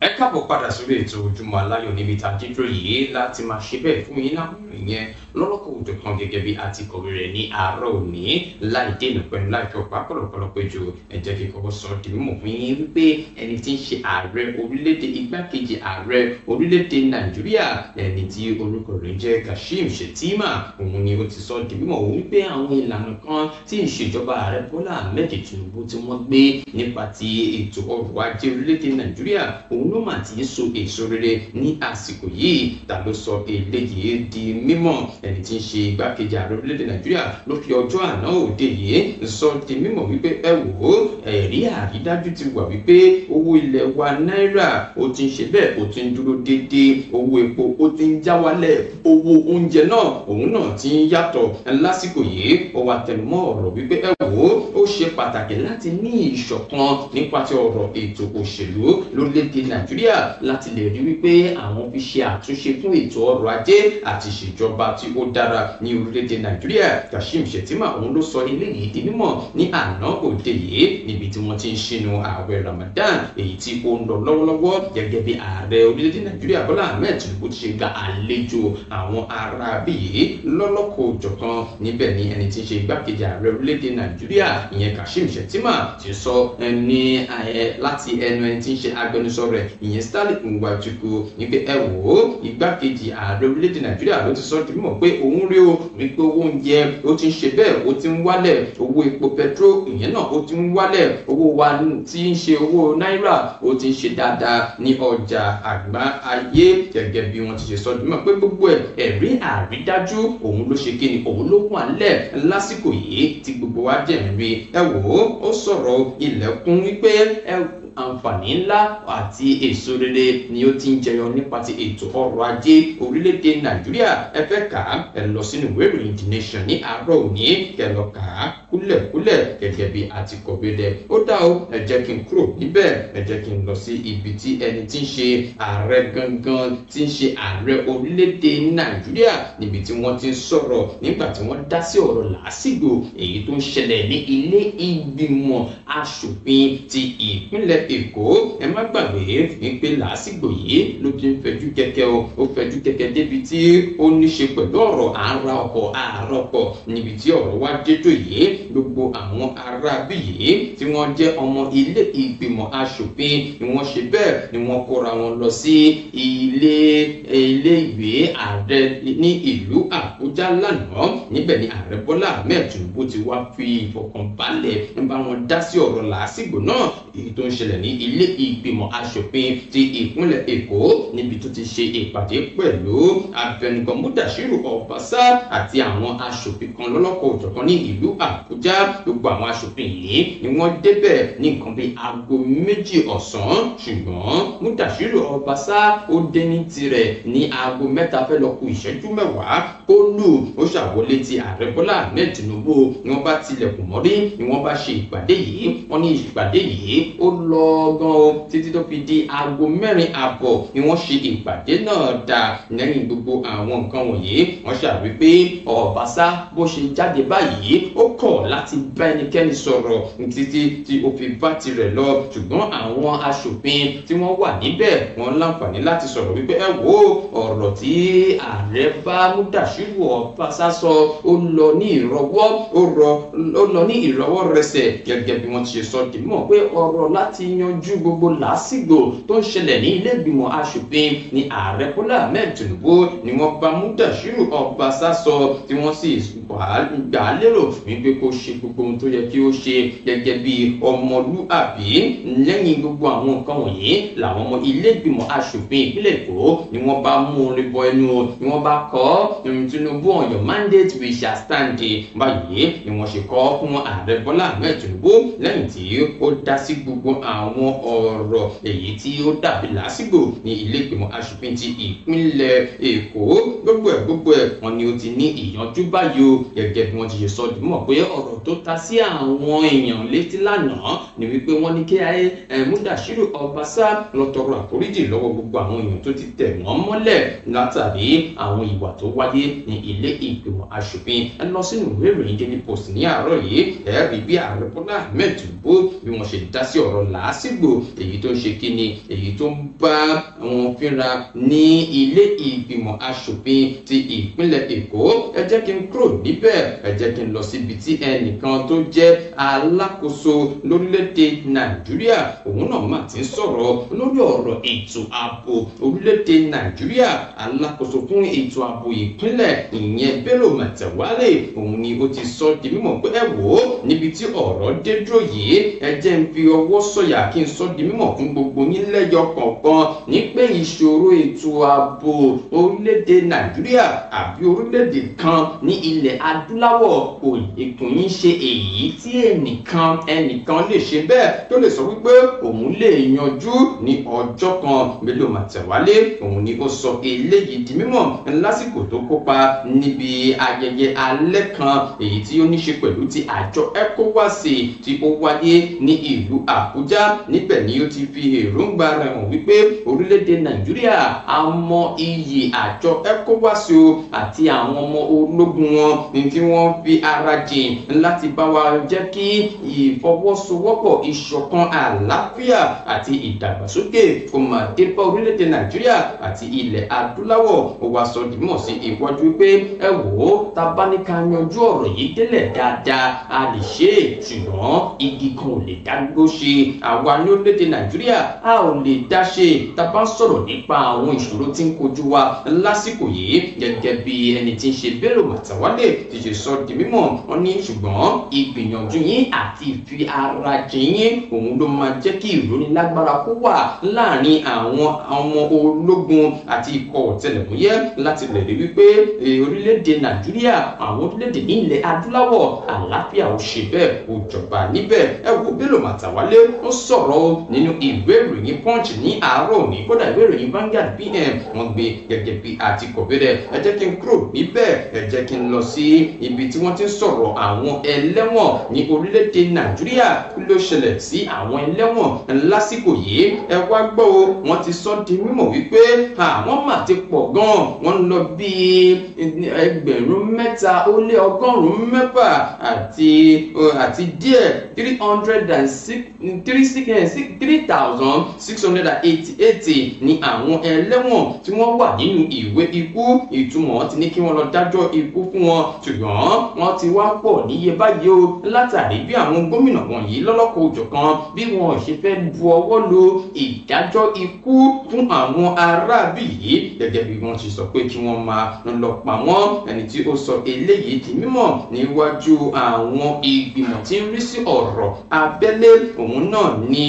Ẹ káàbọ̀ padà sórí ètò Ojúmọ́ Aláyọ̀ níbi tá a jíjọ yìí láti máa ṣe bẹ́ẹ̀ fún yín láwọn ìyẹn lọ́lọ́kọ̀ òjò kan gẹ́gẹ́ bí a ti kọ̀wé rẹ̀ ní àárọ̀ òní láì dènà pẹ̀lú láì fọpá pọ̀lọpọ̀lọ̀ péjọ. Ẹ jẹ́ kí kọ́kọ́ sọ di mímọ̀ fún yín wípé ẹni tí ń ṣe ààrẹ orílẹ̀-èdè igbákejì ààrẹ orílẹ̀-èdè Nàìjíríà ẹni tí orúkọ rẹ̀ jẹ́ Kashim Shettima òun ni ó ti sọ di mímọ̀ wípé àwọn ìlànà kan tí ìṣèjọba ààrẹ Bọ́lá Ahmed Tinubu tí wọ́n gbé nípa ti ètò ọrọ̀ ajé orílẹ̀-èdè Nàìjíríà òun ló mà ti ń so èso rere ní àsìkò yìí. Ta ló sọ eléyìí di mímọ̀? Ẹni tí ń ṣe igbákejì ààrẹ orílẹ̀-èdè Nàìjíríà ló fi ọjọ́ àná òde yìí sọ di mímọ̀ wípé ẹ wò ó ẹ̀rí àrídájú ti wà wípé owó ilẹ̀ wa náírà ó ti ń ṣe bẹ́ẹ̀ ó ti ń dúró déédéé, owó epo ó ti ń já wálẹ̀, owó oúnjẹ náà òun náà ti ń yàtọ̀ lásìkò yìí. Ó wá tẹnumọ́ ọ̀rọ̀ wípé ẹ wò ó ṣe pàtàkì láti ní ìṣọ̀kan nípa ti ọ̀rọ̀ ètò òṣèlú lórílẹ̀-èdè Nàìjíríà láti lè rí wípé àwọn fi ṣe àtúnṣe fún ètò ọrọ̀ ajé àti ìṣèjọba tí ó dára ní orílẹ̀-èdè Nàìjíríà. Kashim Shettima òun ló sọ eléyìí di mímọ̀ ní àná òde yìí níbi tí wọ́n ti ń ṣínú ààwẹ̀ Ramadan èyí tí ó ń lọ lọ́wọ́lọ́wọ́ gẹ́gẹ́ bí ààrẹ orílẹ̀-èdè Nàìjíríà Bọ́lá Ahmed Tinubu ti ṣe gba àlejò àwọn aráabí yìí lọ́lọ́kọ̀ òjọ̀kan. Níbẹ̀ ni ẹni tí ń ṣe igbákejì ààrẹ orílẹ̀-èdè Nàìjíríà ìyẹn Kashim Shettima ti sọ láti ẹnu ẹni tí ń ṣe agbẹnusọ rẹ̀ ìyẹn Stanley Nwachukwu wípé ẹ wò ó igbákejì ààrẹ orílẹ̀-èdè Nàìjíríà ló ti sọ di mímọ̀ pé òun rí o wípé owó oúnjẹ ó ti ń ṣe bẹ́ẹ̀ ó ti ń wálẹ̀, owó epo petro ìyẹn náà ó ti ń wálẹ̀, owó wa tí ń ṣe owó náírà ó ti ń ṣe dáadáa ní ọjà àgbáyé gẹ́gẹ́ bí wọ́n ti ṣe sọ di mímọ̀ pé gbogbo ẹ̀rí àrídájú òun ló ṣe kíni òun ló wà lẹ̀ lásìkò yìí tí gbogbo wa jẹ̀ ń rí. Ẹ wò ó sọ̀rọ̀ ilẹ̀kùn wípé àǹfààní ńlá àti èso rere ni ó ti ń jẹyọ nípa ti ètò ọrọ̀ ajé orílẹ̀-èdè Nàìjíríà. Ẹ fẹ́ kà á ẹ lọ sínú ìwé ìròyìn The Nation ní àárọ̀ òní kẹ lọ kà á kúlẹ̀kúlẹ̀ gẹ́gẹ́ bí a ti kọ̀wé rẹ̀. Ó dá o ẹ jẹ́ kí n kúrò níbẹ̀ ẹ jẹ́ kí n lọ sí ibi tí ẹni tí ń ṣe ààrẹ gangan tí ń ṣe ààrẹ orílẹ̀-èdè Nàìjíríà níbi tí wọ́n ti ń sọ̀rọ̀ nígbà tí wọ́n dá sí ọ̀rọ̀ làásìgbò èyí tó ń ṣẹlẹ̀ ní ilé ìgbìmọ̀ aṣòfin ti ìpínlẹ̀ Èkó. Ẹ má gbàgbé wípé làásìgbò yìí ló ti ń fẹjú kẹ̀kẹ́ ó fẹjú kẹ̀kẹ́ débi tí ó ní ṣe pẹ̀lú ọ̀rọ̀ àrà ọkọ̀ níbi tí ọ̀rọ̀ wá déjò yìí. Gbogbo àwọn aráabí yìí tí wọ́n jẹ́ ọmọ ilé ìgbìmọ̀ aṣòfin ni wọ́n ṣe bẹ́ẹ̀ ni wọ́n kóra wọn lọ sí ilé ìgbé ààrẹ ní ìlú Àbújá lánàá. Níbẹ̀ ni ààrẹ Bọ́lá Ahmed Tinubu ti wá fi ìfọkànbalẹ̀ ń bá wọn dá sí ọ̀rọ̀ làásìgbò náà èyí tó ń ṣẹlẹ̀ ní ilé ìgbìmọ̀ aṣòfin ti ìpínlẹ̀ Èkó níbi tó ti ṣe ìpàdé pẹ̀lú abẹnugan Mudashiru Obasa àti àwọn aṣòfin kan lọ́lọ́kọ̀ òjọ̀kan ní ìlú Àbújá. Gbogbo àwọn aṣòfin yìí ni wọ́n débẹ̀ ní nǹkan bíi aago 2 ọ̀sán ṣùgbọ́n Mudashiru Obasa ó dé ní tirẹ̀ ní aago 3 fẹ́ lọ kù ìṣẹ́jú 10 kó lù. Ó ṣàwọlé ti ààrẹ Bọ́lá Ahmed Tinubu ni wọ́n bá tilẹ̀kùn mọ́rí ni wọ́n bá ṣe ìpàdé yìí. Wọ́n ní ìpàdé yìí ó lọ gan o títí tó fi di aago 4:30 ni wọ́n ṣe ìpàdé náà dà. Lẹ́yìn gbogbo àwọn nǹkan wọ̀nyí wọ́n ṣàrí pé Obasa bó ṣe jáde báyìí ó kọ̀ láti bá ẹnikẹ́ni sọ̀rọ̀ títí tí ó fi bá tirẹ̀ lọ. Ṣùgbọ́n àwọn aṣòfin tí wọ́n wà níbẹ̀ wọ́n láǹfààní láti sọ̀rọ̀ wípé ẹ wo ọ̀rọ̀ tí ààrẹ bá Mudashiru Obasa sọ ó lọ ní ìrọwọ́ rẹsẹ̀ gẹ́gẹ́ bí wọ́n ti ṣe sọ dì mọ̀ pé ọ̀rọ̀ láti yanjú gbogbo làásìgbò tó ń ṣẹlẹ̀ ní ilé ìgbìmọ̀ aṣòfin ní ààrẹ Bọ́lá Ahmed Tinubu ni wọ́n bá Mudashiru Obasa sọ tí wọ́n sì gbà á lérò wípé kó ṣe gbogbo ohun tó yẹ kí ó ṣe gẹ́gẹ́ bí ọmọlúàbí. Lẹ́yìn gbogbo àwọn nǹkan wọ̀nyí làwọn ọmọ ilé ìgbìmọ̀ aṣòfin ìpínlẹ̀ Èkó ni wọ́n bá mú orin bọ ẹnu ni wọ́n bá kọ́ Tinubu on your mandate we shall stand. Báyìí ni wọ́n ṣe kọ́ fún ààrẹ Bọ́lá Ahmed Tinubu lẹ́yìn tí ó dá sí gbogbo àwọn ọ̀rọ̀ èyí tí ó dàbí lásìgbò ní ilé ìgbìmọ̀ aṣòfin ti ìpínlẹ̀ Èkó. Gbogbo ẹ̀ wọ́n ní ó ti ní ìyanjú báyìí o, gẹ́gẹ́ bí wọ́n ti ṣe sọ di mọ̀ pé ọ̀rọ̀ tó ta sí àwọn èèyàn létí lánàá ni wípé wọ́n ní kí Mudashiru Obasa lọ tọrọ àforíjì lọ́wọ́ gbogbo àwọn èèyàn tó ti tẹ̀ wọ́n mọ́lẹ̀ látàrí àwọn ìwà tó wáyé ní ilé ìgbìmọ̀ aṣòfin. Ẹ lọ sínú ìwé ìròyìn Daily Post ní àárọ̀ yìí ẹ rí bí ààrẹ Bọ́lá Ahmed Tinubu bí wọ́n ṣe dá sí ọ̀rọ̀ làásìgbò èyí tó ń ṣe kíni èyí tó ń bá wọn fínra ní ilé ìgbìmọ̀ aṣòfin ti ìpínlẹ̀ Èkó. Ẹ jẹ́ kí n kúrò níbẹ̀ ẹ jẹ́ kí n lọ síbi tí ẹnìkan tó jẹ́ alákòóso lórílẹ̀‐èdè Nàìjíríà òun náà mà ti ń sọ̀rọ̀ lórí ọ̀rọ̀ ètò ààbò orílẹ̀‐èdè Nàìjíríà. Alákòóso fún ètò ààbò ìpínlẹ̀ ìyẹn Bello Matawalle òun ni ó ti sọ di mímọ̀ pé ẹ wò ó níbi tí ọ̀rọ̀ dé dúró yìí ẹ jẹ́ ń fi ọwọ́ sọ̀yà kí n sọ di mímọ̀ fún gbogbo yín lẹ́yọ kọ̀ọ̀kan ní pé ìṣòro ètò ààbò orílẹ̀‐èdè Nàìjíríà àbí orílẹ̀‐èdè kan ní ilẹ̀ adúláwọ̀ kò ìkùn yín ṣe èyí tí ẹnìkan lè ṣe bẹ́ẹ̀ tó lè sọ wípé òun lè yanjú ní ọjọ́ kan. Bello Matawalle òun ni ó sọ eléyìí di mímọ̀ lásìkò tó kópa níbi ayẹyẹ alẹ́ kan èyí tí ó ní ṣe pẹ̀lú ti àjọ ECOWAS tí ó wáyé ní ìlú Àbújá. Níbẹ̀ ni ó ti fi èròǹgbà rẹ̀ hàn wípé orílẹ̀-èdè Nàìjíríà á mọ iyì àjọ ECOWAS àti àwọn ọmọ ológun wọn tí wọ́n fi ara jìn láti bá wa jẹ́ kí ìfọwọ́sowọ́pọ̀ ìṣọ̀kan àlàáfíà àti ìdàgbàsókè kó máa dé bá orílẹ̀-èdè Nàìjíríà àti ilẹ̀ adúláwọ̀. Ó wá sọ dìímọ̀ sí iwájú pé ẹ wò ó tá bá ní ká yanjú ọ̀rọ̀ yìí délẹ̀ dáadáa a lè ṣe é, ṣùgbọ́n igi kan ò lè dágbó ṣe. Àwa ní orílẹ̀-èdè Nàìjíríà a ò lè dá ṣe tá bá sọ̀rọ̀ nípa àwọn ìṣòro tí ń kojú wa lásìkò yìí. Gẹ́gẹ́ bí ẹni tí ń ṣe Bello Matawalle ti ṣe sọ di mímọ̀ wọ́n ní ṣùgbọ́n ìgbìyànjú yín àti ìfi ara jìn yín òun ló máa jẹ́ kí ìrónilágbára kó wà láàrin àwọn ọmọ ológun àti ikọ̀ ọ̀tẹlẹ̀múyẹ́ láti lè rí wípé orílẹ̀-èdè Nàìjíríà àwọn orílẹ̀-èdè ní ilẹ̀ adúláwọ̀ àlàáfíà ò ṣe bẹ́ẹ̀ ò jọba níbẹ̀. Ẹ wo Bello Matawalle ó sọ̀rọ̀ nínú ìwé ìròyìn Punch ní àárọ̀ òní, kódà ìwé ìròyìn Vanguard PM wọ́n gbé gẹ́gẹ́ bí àti kọ̀bẹ́rẹ́. Ẹ jẹ́ kí n kúrò níbẹ̀ ẹ jẹ́ kí n lọ sí ibi tí wọ́n ti ń sọ̀rọ̀ àwọn ẹlẹ́wọ̀n ní orílẹ̀-èdè Nàìjíríà kí ló ṣẹlẹ̀ sí àwọn ẹlẹ́wọ̀n lásìkò yìí. Ẹ wá gbọ́ o wọ́n ti sọ di mímọ̀ wípé àwọn mà ti pọ̀ gan-an wọ́n ń lọ bí 3,386 àti díẹ̀ 3,688 ní àwọn ẹlẹ́wọ̀n tí wọ́n wà nínú ìwé ikú. Ìtumọ̀ ti ní kí wọ́n lọ dájọ́ ikú fún wọn ṣùgbọ́n wọ́n ti wá pọ̀ níye báyìí o látàrí bí àwọn gómìnà wọ̀nyí lọ́lọ́kọ̀ òjọ̀kan bí wọn ṣe fẹ́ bu ọwọ́ lu ìdájọ́ ikú fún àwọn aráàbí yìí gẹ́gẹ́ bí wọ́n ti sọ pé kí wọ́n máa lọ pa wọ́n. Ẹni tí ó sọ eléyìí di mímọ̀ níwájú àwọn ìgbìmọ̀ tí ń rí sí ọ̀rọ̀ abẹ́lé òun náà ni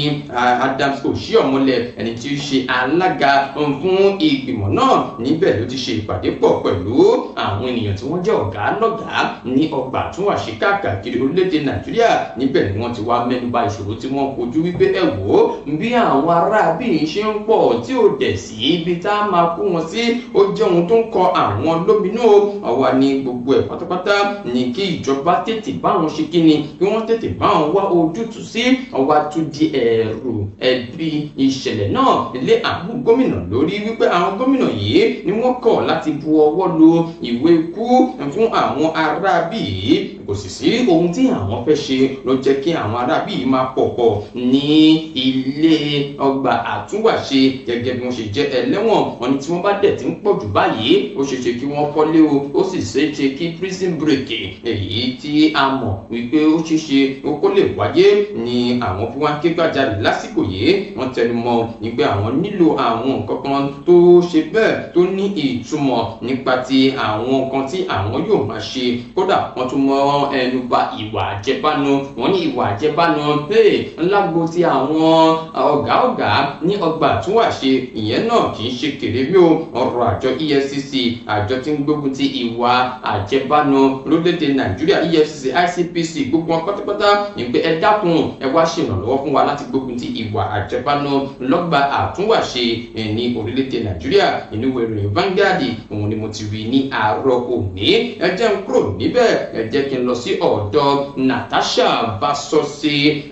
Adams Oshiomhole ẹni tí ó ṣe alága fún ìgbìmọ̀ náà. Níbẹ̀ ló ti ṣe ìpàdé pọ̀ pẹ̀lú àwọn ènìyàn tí wọ́n jẹ́ ọ̀gá lọ́gàá ní ọgbà àtúnwàṣe káàkiri orílẹ̀-èdè Nàìjíríà. Níbẹ̀ ni wọ́n ti wá mẹ́nubà ìṣòro tí wọ́n kojú wípé ẹ wò ó bí àwọn aráàbí ṣe ń pọ̀ tí ò dẹ̀ sí ibi tá a máa kó wọn sí ó jẹ́ ohun tó ń kọ àwọn lóminú. Àwa ní gbogbo ẹ̀ pátápátá ní kí ìjọba tètè bá wọn ṣe kíni kí wọ́n tètè bá wọn wá ojútùú sí. Àwa tún di ẹ̀bi ìṣẹ̀lẹ̀ náà lé àwọn gómìnà lórí wípé àwọn gómìnà yìí ni wọ́n kọ̀ láti bu ọwọ́ lu ìwé ikú fún àwọn aráabí yìí kò sì sí ohun tí àwọn fẹ́ ṣe ló jẹ́ kí àwọn aráabí yìí máa pọ̀pọ̀ ní ilé ọgbà àtúnwàṣe gẹ́gẹ́ bí wọ́n ṣe jẹ́ ẹlẹ́wọ̀n. Wọ́n ní tí wọ́n bá dẹ̀ ti ń pọ̀ jù báyìí ó ṣe ṣe kí wọ́n kọ́lé o, ó sì ṣe ṣe kí prison break èyí tí a mọ̀ wípé ó ṣe ṣe kó lè wáyé ni àwọn fi wá ké gbàjarè lásìkò yìí. Wọ́n tẹnumọ́ wípé àwọn nílò àwọn nǹkan kan tó ṣe bẹ́ẹ̀ tó ní ìtumọ̀ nípa ti àwọn nǹkan tí àwọn yóò máa ṣe. Kódà wọ́n tún mọ ẹnu bà ìwà àjẹbánu. Wọ́n ní ìwà àjẹbánu ńlágbó ti àwọn ọ̀gá ní ọgbà àtúnwàṣe ìyẹn náà kì í ṣe kèrèmí o. Ọ̀rọ̀ àjọ EFCC, àjọ tí ń gbógun ti ìwà àjẹbánu lórílẹ̀-èdè Nàìjíríà, EFCC, ICPC, gbogbo wọn pátápátá ní pé ẹ dákun ẹ wá ṣèrànlọ́wọ́ fún wa láti gbógun ti ìwà àjẹbánu lọ́gbà àtúnwàṣe ní orílẹ̀-èdè Nàìjíríà. Inú ìwé ìròyìn Vanguard òun ni mo ti rí ní àárọ̀ òní. Ẹ jẹ́ n kúrò níbẹ̀, ẹ jẹ́ kí n lọ sí ọ̀dọ̀ Natasha Basosi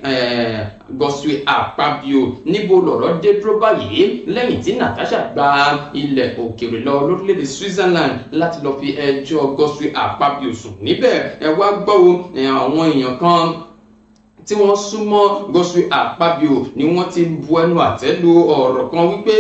Godswill Akpabio. Níbo lọ̀rọ̀ dé dúró báyìí lẹ́yìn tí Natasha gba ilẹ̀ òkèèrè lọ lórílẹ̀-èdè Switzerland láti lọ fi ẹjọ́ Godswill Akpabio sùn níbẹ̀. Ẹ wá gbọ́ àwọn èèyàn kan tí wọ́n súnmọ́ Godswill Akpabio ni wọ́n ti bu ẹnu àtẹ́ lu ọ̀rọ̀ kan wípé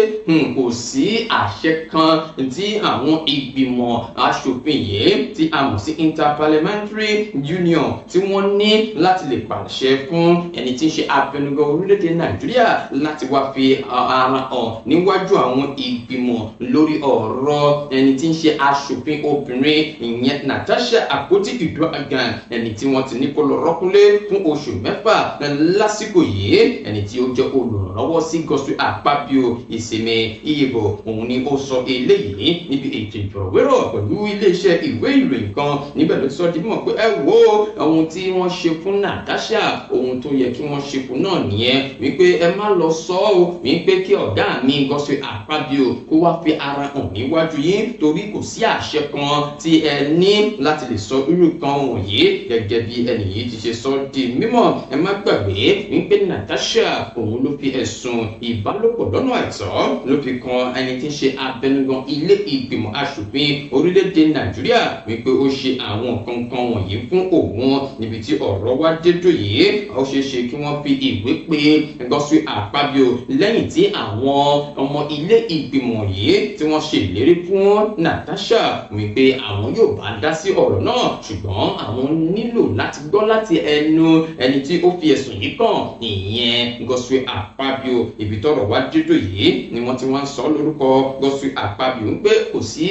kò sí àṣẹ kan tí àwọn ìgbìmọ̀ aṣòfin yìí tí a mọ̀ sí Interparliamentary Union tí wọ́n ní láti lè pàṣẹ fún ẹni tí ń ṣe abẹnugan orílẹ̀-èdè Nàìjíríà láti wá fi ara hàn níwájú àwọn ìgbìmọ̀ lórí ọ̀rọ̀ ẹni tí ń ṣe aṣòfin obìnrin ìyẹn Natasha Akpoti-Uduaghan, ẹni tí wọ́n ti ní kó lọ rọ́kúnlé fún oṣù mẹ́fà lásìkò yìí. Ẹni tí ó jẹ́ olùrànlọ́wọ́ sí Godswill Akpabio Ìsinmi Ìyìnbó òun ni ó sọ eléyìí níbi ètò ìfọ̀rọ̀wérọ̀ pẹ̀lú iléeṣẹ́ ìwé ìròyìn kan. Níbẹ̀ ló ti sọ di mímọ̀ pé ẹ wo ohun tí wọ́n ṣe fún Natasha, ohun tó yẹ kí wọ́n ṣe fún náà nìyẹn, wípé ẹ má lọ sọ ọ́ wípé kí ọ̀gá mi Godswill Akpabio kó wá fi ara hàn níwájú yín torí kò sí àṣẹ kan tí ẹ ní láti lè sọ irú kan wọ̀nyí. Gẹ́gẹ́ bí ẹni yìí ti ṣe sọ di mímọ̀, ẹ má gbàgbé wípé Natasha òun ló fi ẹ̀sùn ìbálòpọ̀ lọ́nà àìtọ́ ló fi kan ẹni tí ń ṣe abẹnugan ilé ìgbìmọ̀ aṣòfin orílẹ̀-èdè Nàìjíríà wípé ó ṣe àwọn nǹkan wọ̀nyí fún òun. Níbi tí ọ̀rọ̀ wá dédò yìí, ó ṣeé ṣe kí wọ́n fi ìwé pè Godswill Akpabio lẹ́yìn tí àwọn ọmọ ilé ìgbìmọ̀ yìí tí wọ́n ṣe ìlérí fún Natasha wípé àwọn yóò bá dá sí ọ̀rọ̀ náà, ṣùgbọ́n àwọn nílò láti gbọ́ láti ẹnu ẹni tí ó fi ẹ̀sùn yìí kàn, ìyẹn Godswill Akpabio. Ibi tọ́rọ̀ wá dédò yìí ni wọ́n ti wá ń sọ lórúkọ Godswill Akpabio pé kò sí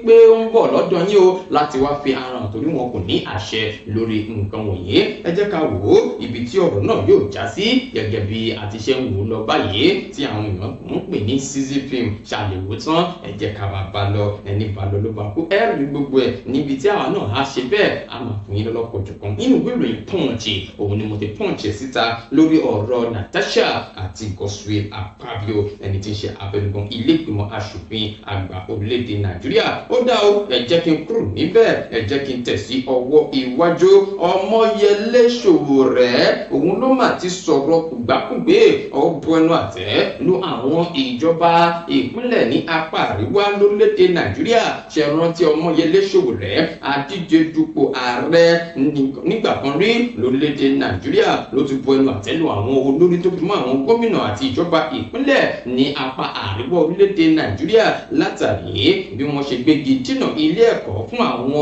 pé ó ń bọ̀ lọ́dọ̀ yín o láti wá fi ara hàn torí wọn kò ní àṣẹ lórí nǹkan wọ̀nyí. Ẹ jẹ́ ká wò ó ibi tí ọ̀rọ̀ náà yóò já sí gẹ́gẹ́ bí a ti ṣe ń wò lọ báyìí tí àwọn èèyàn ń pè ní CZ film ṣàlèwò tán. Ẹ jẹ́ ká máa bá lọ, ẹni bá lọ ló bá kú. Ẹ rí gbogbo ẹ̀ níbi tí àwa náà á ṣe bẹ́ẹ̀ á máa fún yín lọ́lọ́kọ̀ jọ̀kan. Inú ìwé ìròyìn Punch òun ni mo ti Punch síta lórí ọ̀rọ̀ Natasha àti Godswill Akpabio, ẹni tí ń ṣe abẹnugan ilé ìgbìmọ̀ aṣòfin àgbà orílẹ̀-èdè Nàìjíríà. Ó dá o, ẹ jẹ́ kí n kúrò níbẹ̀, ẹ jẹ́ kí n tẹ̀ sí ọwọ́ iwájú. Ọmọyẹlé Sowore òun ló mà ti sọ̀rọ̀ kùgbákùgbé ọ̀bọ ẹnu àtẹ́ lu àwọn ìjọba ìpínlẹ̀ ní apá àríwá lórílẹ̀-èdè Nàìjíríà. Ṣé rántí Ọmọyẹlé Sowore adíje dupò ààrẹ nígbà kan rí lórílẹ̀-èdè Nàìjíríà ló ti bu ẹnu àtẹ́ lu àwọn olórí tó fi mọ́ àwọn gómìnà àti ìjọba ìpínlẹ̀ ní apá àríwá orílẹ̀-èdè Nàìjíríà látàrí bí wọ́n ṣe gbégi dínà ilé ẹ̀kọ́ fún àwọn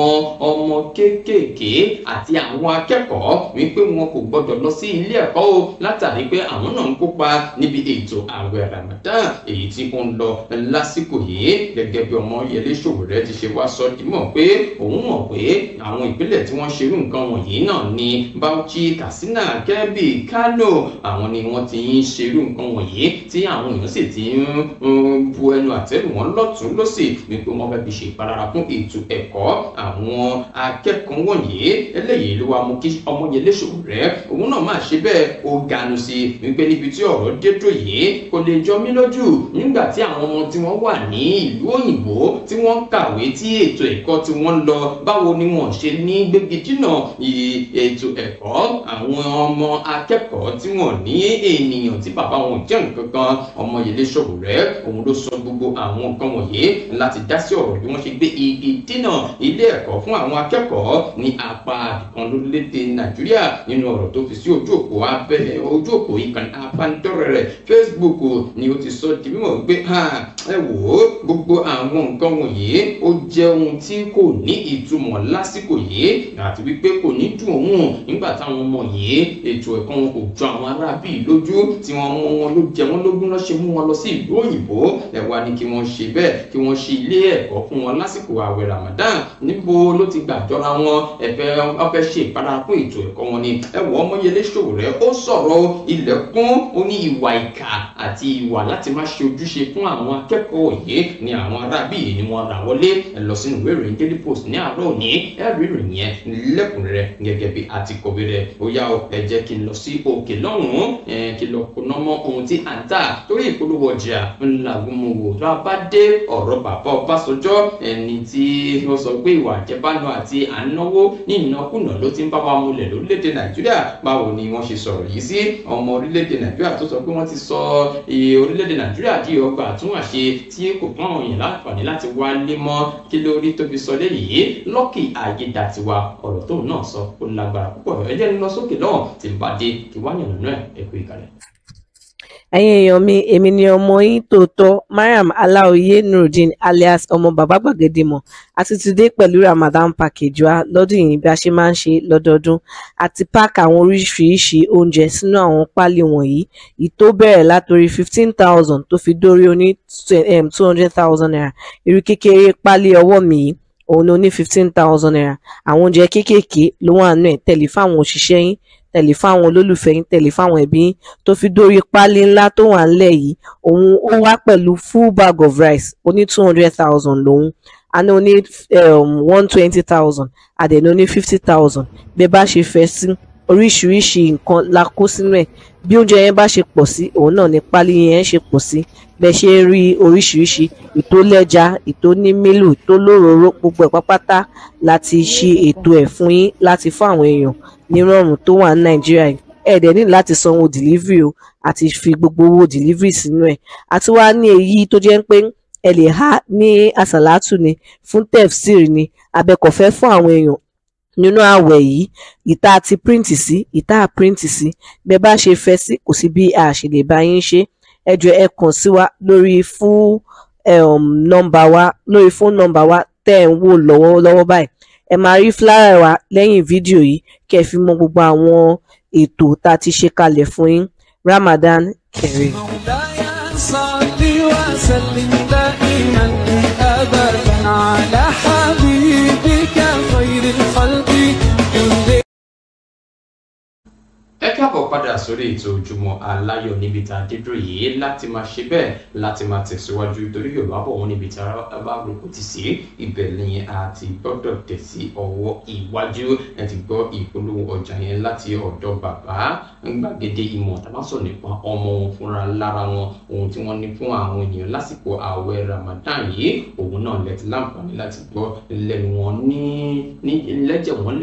ọmọ kéékèèké àti àwọn akẹ́kọ̀ọ́ wípé wọn kò gbọdọ̀ lọ sí ilé ẹ̀kọ́ o látàrí pé àwọn náà ń kópa níbi ètò ààwẹ̀ Ramadan èyí tí ó ń lọ lásìkò yìí. Gẹ́gẹ́ bí Ọmọyẹlé Sowore ti ṣe wá sọ di mọ̀ pé òun mọ̀ pé àwọn ìpínlẹ̀ tí wọ́n ṣerú nǹkan wọ̀nyí náà ní Bauchi, Katsina, Kebbi, Kano. Àwọn ni wọ́n ti ń ṣerú nǹkan wọ̀nyí tí àwọn èèyàn sì ti ń bu ẹnu àtẹ́ lù wọ́n lọ́tún lọ́sì wípé wọ́n fẹ́ fi ṣe ìpalára fún ètò ẹ̀kọ́ àwọn akẹ́kọ̀ọ́ wọ̀nyí. Eléyìí ló wá mú kí Ọmọyẹlé Sowore òun náà máa ṣe bẹ́ẹ̀ ó ganu sí wípé níbi tí ọ̀rọ̀ dédò yìí kò lè jọ mí lójú nígbà tí àwọn ọmọ tí wọ́n wà ní ìlú òyìnbó tí wọ́n kàwé tí ètò ẹ̀kọ́ tí wọ́n lọ báwo ni wọ́n ṣe ní gbégi dínà ètò ẹ̀kọ́ àwọn ọmọ akẹ́kọ̀ọ́ tí wọ́n ní ènìyàn tí bàbá wọn jẹ́ nǹkan kan. Ọmọyẹlé Sowore òun ló sọ gbogbo àwọn nǹkan wọ̀nyí láti dá sí ọ̀rọ̀ bí wọ́n ṣe gbé igi dínà ilé ẹ̀kọ́ fún àwọn akẹ́kọ̀ọ́ ní apá kan lórílẹ̀‐èdè Nàìjíríà nínú ọ̀rọ̀ tó fi sí ojú òpó ìkànnì abánidọ́rẹ̀ẹ́ rẹ̀ Facebook ni ó ti sọ di mímọ̀ pé ẹ wò ó gbogbo àwọn nǹkan wọ̀nyí ó jẹ́ ohun tí kò ní ìtumọ̀ lásìkò yìí àti wípé kò ní dùn òun nígbà táwọn ọmọ yìí ètò ẹ̀kọ́ wọn kò jọ àwọn arábì lójú tí wọ́n mú wọn ló jẹ wọ́n lógún lọ́ọ́ ṣe mú wọn lọ sí ìlú òyìnbó ẹ wá ní kí wọ́n ṣe bẹ́ẹ̀ kí wọ́n ṣe ilé ẹ̀kọ́ fún wọn lásìkò àwẹ̀ Ramadan níbo ló ti gbàjọra wọn ọfẹ́ ṣe ìpadà fún ètò ẹ̀kọ́ wọn ni ẹ wọ Ọmọyẹlé Sowore ó sọ̀rọ̀ ilẹ̀kùn ó ní ìwà ìkà àti ìwà láti má ṣe ojúṣe fún àwọn akẹ́kọ̀ọ́ yìí ni àwọn arábì yìí ni wọ́n rà wọlé ẹ lọ sínú ìwé ìròyìn Daily Post ní àárọ̀ òní ẹ rí ìròyìn yẹn lẹ́kùnrẹ́rẹ́ gẹ́gẹ́ bí a ti kọ̀wé rẹ̀ ó yá ẹ jẹ́ kí n lọ sí òkè lọ́hùn-ún kí lọ kóná mọ́ ohun tí à ń tà torí ìpolówó ọjà ńlá gbọmọwò tó a bá dé ọ̀rọ̀ bàbá Ọbásanjọ́ ẹni tí ó sọ pé ìwà àjẹbánu àti ànáwó ní ìnákúnà ló ti ń bá wa múlẹ̀ lórílẹ̀‐èdè Nàìjíríà báwo ni wọ́n ṣe sọ̀rọ̀ yìí sí ọmọ orílẹ̀‐èdè Nàìjíríà tó sọ pé wọ́n ti sọ orílẹ̀‐èdè Nàìjíríà di ọgbà àtúnwàṣe tí kò fún àwọn èèyàn láǹfààní láti wálé mọ́ kí lórí tó fi sọ léyìí Lucky Ayédàtiwa ọ̀rọ̀ tóun náà sọ ó lágbára púpọ̀ ẹ jẹ́ ń lọ sókè náà tí ń bá dé kí wá yànnà náà ẹ kú ìkàlẹ̀. ẹ̀yin èèyàn mi èmi ni ọmọ yín tòótọ́ Mariam Aláòyé Nurudeen alias ọmọ bàbá gbàgede mọ̀ a ti ti dé pẹ̀lú Ramadan package wa lọ́dún yìí bí a ṣe máa ń ṣe lọ́dọọdún àti páàkì àwọn oríṣiríṣi oúnjẹ sínú àwọn páálí wọ̀nyí ìtó bẹ̀rẹ̀ látòrí 15,000 tó fi dórí oní 200,000 naira irú kékeré páálí ọwọ́ mi yìí òun ló ní 15,000 naira àwọn oúnjẹ kéékèèké ló wà nù ẹ̀ tẹ̀lé fáwọn òṣìṣẹ́ yín tẹ̀lé fáwọn olólùfẹ́ yín tẹ̀lé fáwọn ẹbí yín tó fi dórí páálí ńlá tó wà ńlẹ̀ yìí òun ó wá pẹ̀lú full bag of rice oní 200,000 lòun àná oní 120,000 àdẹ̀ní oní 50,000 bẹ́ẹ̀ bá ṣe fẹ́ sí oríṣiríṣi nǹkan la kó sínú ẹ̀ bí oúnjẹ yẹn bá ṣe pọ̀ sí òun náà ní páálí yẹn ṣe pọ̀ sí bẹ́ẹ̀ ṣe rí oríṣiríṣi ìtó lẹ́ja ìtó ní mílù ìtó lóróró gbogbo ẹ̀ pápátá láti ṣe ètò ẹ̀ fún yín láti fún àwọn èèyàn nírọ̀rùn tó wà ní Nàìjíríà ẹ̀ẹ́dẹ̀ ní láti sanwó delivery o àti fi gbogbo owó delivery sínú ẹ̀ àti wá ní èyí tó jẹ́ pé ẹ lè há ní àsàlátù ni fún tefsir ni abẹ́kọ̀fẹ́ fún àwọn èèyàn nínú àwẹ̀ yìí ìta àti print sí ìta print sí bẹ́ẹ̀ bá ṣe fẹ́ sí kò sí bí a ṣe lè bá yín ṣe ẹ jọ̀ọ́ ẹ kàn sí wa lórí fóònù nọ́mbà wa tẹ́ ẹ̀ ń wò lọ́wọ́lọ́wọ́ báyìí ẹ máa rí flyer wa lẹ́yìn fídíò yìí kẹ́ ẹ fi mọ gbogbo àwọn ètò tá a ti ṣe kalẹ̀ fún yín Ramadan Kareem. ẹ káàbọ̀ padà sórí ètò Ojúmọ́ Aláyọ̀ níbi tá a dé dúró yìí láti máa ṣe bẹ́ẹ̀ láti máa tẹ̀síwájú torí Yorùbá bọ̀ wọ́n níbi tí a bá rògbò ti sí ibẹ̀ lẹ́yìn àti gbọ́dọ̀ tẹ̀ sí ọwọ́ iwájú ẹ ti gbọ́ ìpolówó ọjà yẹn láti ọ̀dọ̀ bàbá gbàgede ìmọ̀ tàbá sọ nípa ọmọ wọn fúnra lára wọn ohun tí wọ́n ní fún àwọn ènìyàn lásìkò ààwẹ̀ Ramadan yìí òun náà lẹ́tí láǹfààní láti gbọ́ lẹ́nu wọn ní lẹ́jẹ̀ wọn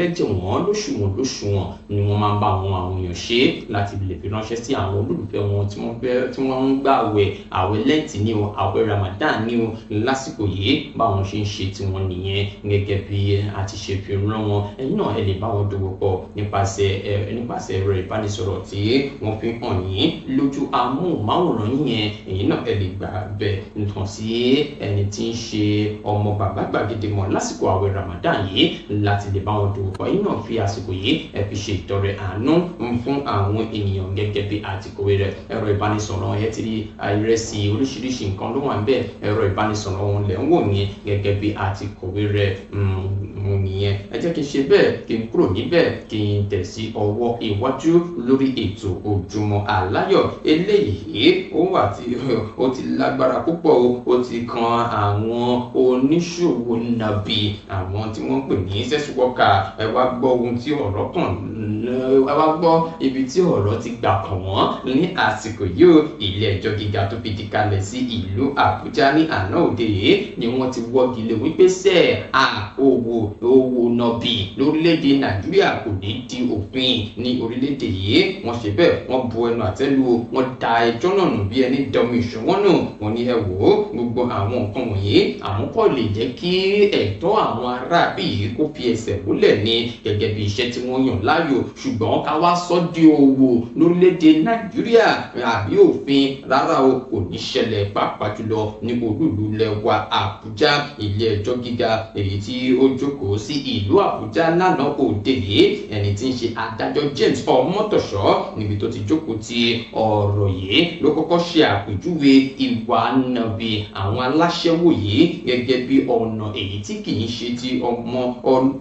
lóṣùwọ̀n ni wọ́n máa ń bá àwọn èèyàn ṣe láti lè fi ránṣẹ́ sí àwọn olólùfẹ́ wọn tí wọ́n ń gbà àwẹ̀ lẹ́ǹtì ní o àwẹ̀ Ramadan ní o lásìkò yìí báwọn ṣe ń ṣe tiwọn nìyẹn gẹ́gẹ́ bí a ti ṣe fi rán wọn ẹ̀yin náà ẹ lè bá wọn dòwò pọ̀ nípasẹ̀ ẹ̀rọ ìbánisọ̀rọ̀ tí wọ́n fi hàn yín lójú amóhùnmáwòrán yẹn ẹ̀yin náà ẹ lè gbà bẹ̀ nǹkan sí ẹni tí ń ṣe ọmọ bàbá gbàgede mọ̀ lásìkò àwẹ̀ Ramadan yìí láti lè bá wọn dòwò pọ̀ ẹ̀yin náà fi àsìkò yìí ẹ fi ṣe ìtọrẹ àánú fún àwọn ènìyàn gẹ́gẹ́ bí àtìkọ́wé rẹ̀ ẹ̀rọ ìbánisọ̀rọ̀ ẹ ti rí ìrẹsì oríṣiríṣi nǹkan ló wà ń bẹ̀ ẹ̀rọ ìbánisọ̀rọ̀ wọn lẹ̀ ń wò yẹn gẹ́gẹ́ bí àtìkọ́wé rẹ̀ nìyẹn ẹ jẹ́ kí n ṣe bẹ́ẹ̀ kí n kúrò níbẹ̀ kí n tẹ̀ sí ọwọ́ iwájú lórí ètò Ojúmọ́ Aláyọ̀ eléyìí ó ti lágbára púpọ̀ ó ti kan àwọn oníṣòwò nàbì àwọn tí wọ́n pè ní sex worker ẹ wá gbọ́ ohun tí ọ̀rọ̀ kàn ẹ wá gbọ́ ibi tí ọ̀rọ̀ ti gbà kàn wọ́n ní àsìkò yìí ilé ẹjọ́ gíga tó fi kalẹ̀ sí ìlú Àbújá ní àná òde yìí ni wọ́n ti wọ́gi lé wípé owó nọ̀bì lórílẹ̀‐èdè Nàìjíríà kò ní di òfin ní orílẹ̀‐èdè yìí wọ́n ṣe bẹ́ẹ̀ wọ́n bu ẹnu àtẹ́lu wọ́n da ẹjọ́ náà nù bí ẹni dọ̀mí ìṣòwọ́n nù wọ́n ní ẹ wò ó gbogbo àwọn nǹkan wọ̀nyí àwọn kò lè jẹ́ kí ẹ̀tọ́ àwọn aráàbí yìí kó fi ẹsẹ̀ múlẹ̀ ní gẹ́gẹ́ bí iṣẹ́ tí wọ́n yàn láàyò ṣùgbọ́n ká wá sọ di òwò lórílẹ̀‐èdè Nàìjíríà àbí òfin rárá o kò ní ṣẹlẹ̀ pàápàá jùlọ ní olúùlú lẹwa Àbújá ilé ẹjọ́ gíga èyí tí ó jókòó sí ìlú Àbújá lánàá òde yìí ẹni tí ń ṣe adájọ́ James Ọmọ́tọ̀ṣọ́ níbi tó ti jókòó ti ọ̀rọ̀ yìí ló kọ́kọ́ ṣe àpèjúwe ìwà nàbì àwọn aláṣẹ́wò yìí gẹ́gẹ́ bí ọ̀nà èyí tí kì í ṣe ti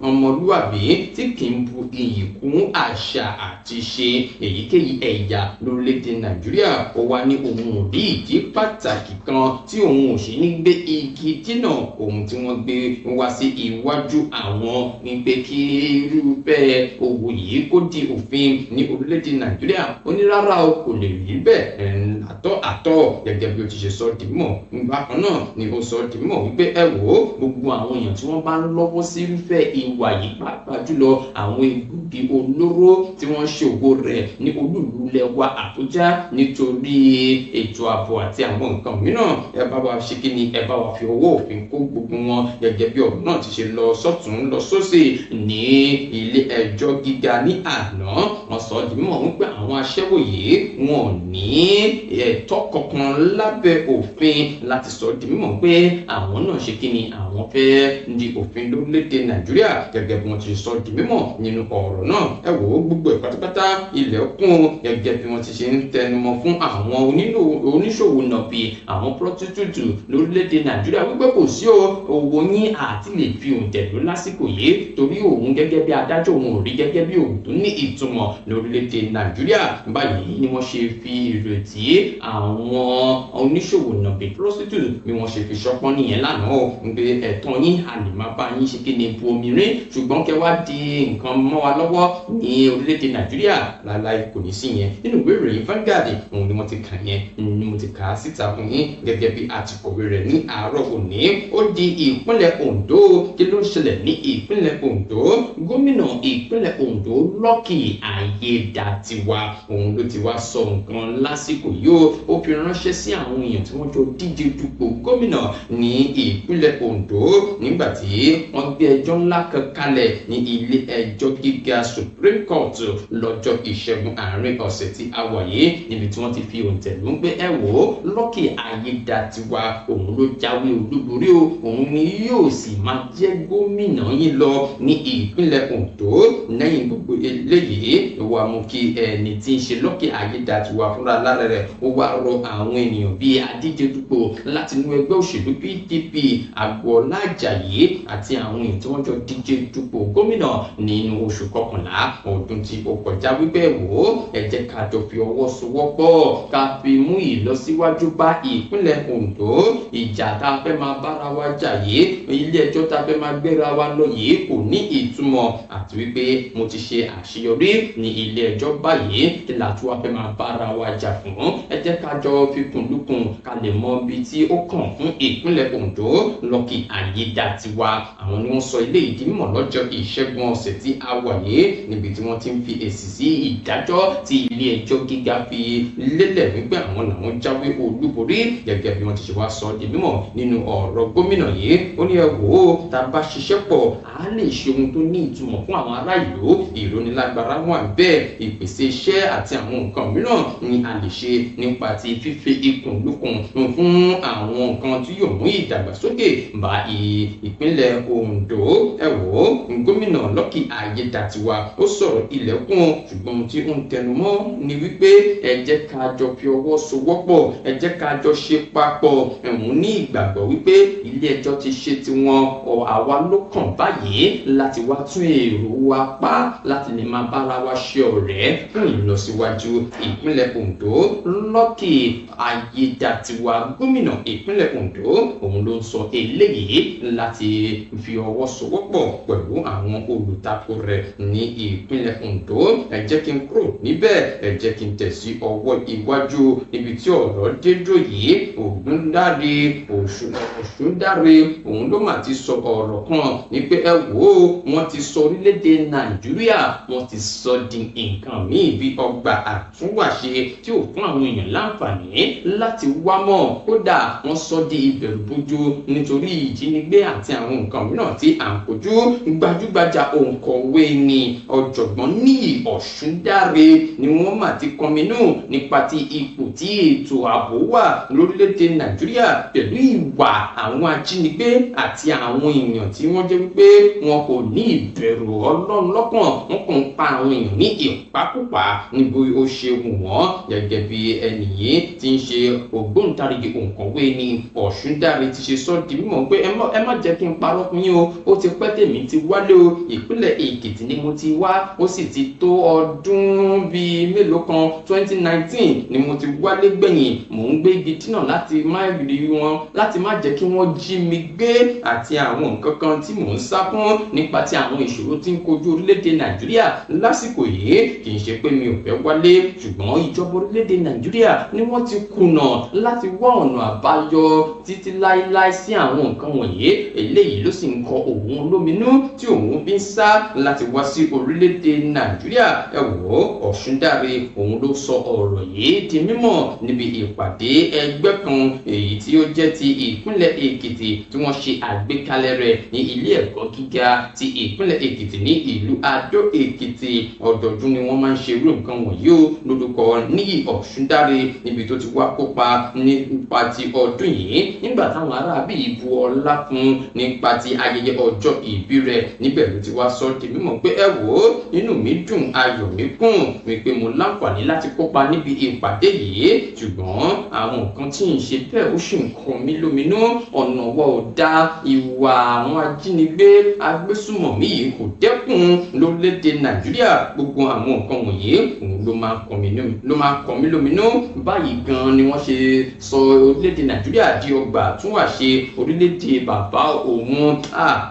ọmọlúwàbí tí kì í bu iyì kún àṣà àti ṣe èyíkéyìí ẹ̀yà lórílẹ̀‐èdè Nàìjíríà ó wá ní òun ò rí ìdí pàtàkì kan tí òun ò ṣe ní gbé igi dínà ohun tí wọ́n gbé wá sí iwájú àwọn ní pé kí irúfẹ́ òwò yìí kó di òfin ní orílẹ̀‐èdè Nàìjíríà ó ní rárá o kò lè rí bẹ́ẹ̀ àtọ́ gẹ́gẹ́ bí ó ti ṣe sọ di mọ̀ bákan náà ni ó sọ di mọ̀ wípé ẹ wò ó gbogbo àwọn èèyàn tí wọ́n bá ń lọ́wọ́ sí irúfẹ́ ìwà yìí pàápàá jùlọ àwọn egbògi olóró tí wọ́n ṣe òwò rẹ̀ ní olúùlú lẹwa Àbújá nítorí ètò ààbò àti àwọn nǹkan mìíràn ẹ bá wa ṣe kí ni ẹ bá wa fi ọwọ́ òfin kó gbogbo wọn gẹ́gẹ́ bí ọ̀rọ̀ náà ti ṣe lọ sọ́tún lọ sósì ní ilé ẹjọ́ gíga ní àná wọ́n sọ di mímọ̀ wípé àwọn aṣẹ́wó yìí wọn ò ní ẹ̀tọ́ kankan lábẹ́ òfin láti sọ di mímọ̀ pé àwọn náà ṣe kí ni àwọn fẹ́ di òfin lórílẹ̀‐èdè Nàìjíríà gẹ́gẹ́ bí wọ́n ti sọ di mímọ̀ nínú ọ̀rọ̀ náà ẹ wò ó gbogbo ẹ̀ pátápátá ilẹ̀ kún gẹ́gẹ́ bí wọ́n ti ṣe ń tẹnumọ́ fún àwọn oníṣòwò nàbì àwọn prostitute lórílẹ̀‐èdè Nàìjíríà wípé kò sí owó yín àti lè fi òǹtẹ̀lú lásìkò yìí torí òun gẹ́gẹ́ bí adájọ́ òun ò rí gẹ́gẹ́ bí òun tó ní ìtumọ̀ lórílẹ̀‐èdè Nàìjíríà báyìí ni wọ́n ṣe fi ìrètí àwọn oníṣòwò nàbì prostitute bí wọ́n ṣe fi ṣọpọ́n nìyẹn lánàá o pé ẹ̀tọ́ yín a lè máa bá yín ṣe kí ni bu omi rín ṣùgbọ́n kẹ́ wá di nǹkan mọ́ wa lọ́wọ́ ní orílẹ̀‐èdè Nàìjíríà láláì kò ní sí yẹn nínú ìwé ìròyìn Vanguard òun ni wọ́n ti kà yẹn ni mo ti kà á síta fún yín gẹ́gẹ́ bí àtìkọ̀wé rẹ̀ ní àárọ̀ òní ó di ìpínlẹ̀ Ondo kí ló ń ṣẹlẹ̀ ní ìpínlẹ̀ Ondo gómìnà ìpínlẹ̀ Ondo Lucky Ayédàtiwa òun ló ti wá sọ nǹkan lásìkò yìí ó fi ránṣẹ́ sí àwọn èèyàn tí wọ́n jọ díje dupò gómìnà ní ìpínlẹ̀ Ondo nígbà tí wọ́n gbé ẹjọ́ ńlá kan kalẹ̀ ní ilé ẹjọ́ gíga Supreme Court lọ́jọ́ ìṣẹ́gun àárín ọ̀sẹ̀ tí a wà yìí níbi tí wọ́n ti fi òǹtẹ̀lú ń pé ẹ wò ó Lucky Ayédàtiwa òun ló jáwé olúborí o òun ni yóò sì máa jẹ́ gómìnà yín lọ ní ìpínlẹ̀ Ondo lẹ́yìn gbogbo eléyìí wà mú kí ẹni tí ń ṣe Lucky Ayédàtiwa fúnra lára rẹ̀ ó wá rọ àwọn ènìyàn bíi adíje dupò láti inú ẹgbẹ́ òṣèlú PDP Agboola Ajayi àti àwọn èèyàn tí wọ́n jọ díje dupò gómìnà nínú oṣù kọkànlá ọdún tí ó kọjá wípé wò ó ẹ jẹ́ ká jọ fi ọwọ́ sowọ́pọ̀ ká fi mú ìlọsíwájú bá ìpínlẹ̀ Ondo ìjà tá a fẹ́ máa bára wa jà yìí ilé ẹjọ́ tá a fẹ́ máa gbéra wa lọ yìí kò ní ìtumọ̀ àti wípé mo ti ṣe àṣeyọrí ní ilé ẹjọ́ báyìí kí làtú wa fẹ́ máa bára wa jà fún ẹ jẹ́ ká jọ fi kùndùkùn ká lè mọ ibi tí ó kàn fún ìpínlẹ̀ Ondo Lucky Ayédàtiwa àwọn ni wọ́n sọ ilé ìdí mímọ̀ lọ́jọ́ ìṣẹ́gun ọ̀sẹ̀ tí a wà yìí níbi tí wọ́n ti ń fi èsì sí ìdájọ́ tí ilé ẹjọ́ gíga fi lélẹ̀ wípé àwọn làwọn jáwé olúborí gẹ́gẹ́ bí wọ́n ti ṣe wá sọ di mímọ̀ nínú ọ̀rọ̀ gómìnà yìí ó ní ẹ wò ó tá a bá ṣiṣẹ́ pọ̀ á lè ṣe ohun tó ní ìtumọ̀ fún àwọn ará ìlú ìrónilágbára wà bẹ́ẹ̀ ìpèsè iṣẹ́ àti àwọn nǹkan mìíràn ni a lè ṣe nípa ti fífi ikùn lukùn fún àwọn nǹkan tí yóò mú ìdàgbàsókè bá ìpínlẹ̀ Ondo ẹ wò ó gómìnà Lucky Ayédàtiwa ó sọ̀rọ̀ ilẹ̀kùn ṣùgbọ́n tí ó ń tẹnumọ́ ni wípé ẹ jẹ́ ká jọ fi ọwọ́ sowọ́pọ̀ ẹ jẹ́ ká jọ ṣe papọ̀ ẹ̀wọ̀n ní ìgbàgbọ́ wípé ilé ẹjọ́ ti ṣe tiwọn àwa ló kàn báyìí láti wá tún èrò wa pa láti lè máa bára wa ṣe ọ̀rẹ́ fún ìlọsíwájú ìpínlẹ̀ Ondo. Lucky Ayédàtiwa gómìnà ìpínlẹ̀ Ondo òun ló ń sọ eléyìí láti fi ọwọ́ sowọ́pọ̀ pẹ̀lú àwọn olùtakò rẹ̀ ní ìpínlẹ̀ Ondo. Ẹ jẹ́ kí n kúrò níbẹ̀, ẹ jẹ́ kí n tẹ̀ sí ọwọ́ iwájú níbi tí ọ̀rọ̀ dé dúró yìí. Ọ̀ṣúndáre òun ló mà ti sọ ọ̀rọ̀ kan ní pé ẹ wò ó, wọ́n ti sọ orílẹ̀-èdè Nàìjíríà wọ́n ti sọ di nǹkan míì bí ọgbà àtúnwàṣe tí ò fún àwọn èèyàn láǹfààní láti wá mọ́. Kódà wọ́n sọ di ìbẹ̀rùbojo nítorí ìjínigbé àti àwọn nǹkan mìíràn tí à ń kojú. Gbajúgbajà òǹkọ̀wé ni ọ̀jọ̀gbọ́n Níyì Ọ̀ṣúndáre ni wọ́n mà ti kọminú nípa ti ipò tí ètò ààbò wà lórílẹ̀-èdè Nàìjíríà pẹ̀lú ìwà àwọn ajínigbé àti àwọn èèyàn tí wọ́n jẹ́ wípé wọn kò ní ìbẹ̀rù Ọlọ́run lọ́kàn, wọ́n kàn ń pa àwọn èèyàn ní ìpakúpa níbo ó ṣe wù wọ́n. Gẹ́gẹ́ bí ẹnì yìí tí ń ṣe ògbóǹtarìgì òǹkọ̀wé ni Ọ̀ṣúndáre ti ṣe sọ di mímọ̀ pé ẹ má jẹ́ kí n parọ́ fún yín o, ó ti pẹ́ tèmi ti wálé o, ìpínlẹ̀ Èkìtì ni mo ti wá, ó sì ti tó ọdún bíi mélòó kan 2019 ni mo ti wálé gbẹ̀yìn. Mò ń gbé igi dínà láti má rí wọn, láti má jẹ́ kí wọ́n jí mi gbé àti àwọn nǹkan kan tí mò ń sá fún nípa ti àwọn ìṣòro tí ń kojú orílẹ̀-èdè Nàìjíríà lásìkò yìí. Kì í ṣe pé mi ò fẹ́ wálé, ṣùgbọ́n ìjọba orílẹ̀-èdè Nàìjíríà ni wọ́n ti kùnà láti wá ọ̀nà àbáyọ títí láíláí sí àwọn nǹkan wọ̀nyí. Eléyìí ló sì ń kọ òun lóminú tí òun fi ń sá láti wá sí orílẹ̀-èdè Nàìjíríà. Ẹ wò ó, Ọ̀ṣúndáre òun ló sọ ọ̀rọ̀ yìí di mímọ̀ níbi ìpàdé ẹgbẹ́ kan èyí tí ó jẹ́ ti ìpínlẹ̀ Èkìtì tí wọ́n ṣe àgbékalẹ̀ rẹ̀ ní ilé ẹ̀kọ́ gíga ti ìpínlẹ̀ Èkìtì ní ìlú Adó Èkìtì. Ọdọọdún ni wọ́n máa ń ṣe irú nǹkan wọ̀nyí o lórúkọ Níyì Ọ̀ṣúndáre níbi tó ti wá kópa nípa ti ọdún yìí nígbà táwọn ará bíi bu ọlá fún nípa ti ayẹyẹ ọjọ́ ìbí rẹ̀. Níbẹ̀ ló ti wá sọ di mímọ̀ pé ẹ wò ó, inú mi dùn, ayọ̀ mi kún wípé mo láǹfààní láti kópa níbi ìpàdé yìí, ṣùgbọ́n àwọn nǹkan tí ń ṣe bẹ́ẹ̀ ó sì ń kọ mí lóminú. Ọ̀nà wa ò dá, ìwà àwọn ajínigbé agbésùmọ̀mí yìí kò dẹ́kun lórílẹ̀-èdè Nàìjíríà. Gbogbo àwọn nǹkan wọ̀nyí òun ló máa kọ mí lóminú. Báyìí gan ni wọ́n ṣe sọ orílẹ̀-èdè Nàìjíríà di ọgbà àtúnwàṣe orílẹ̀-èdè bàbá òun.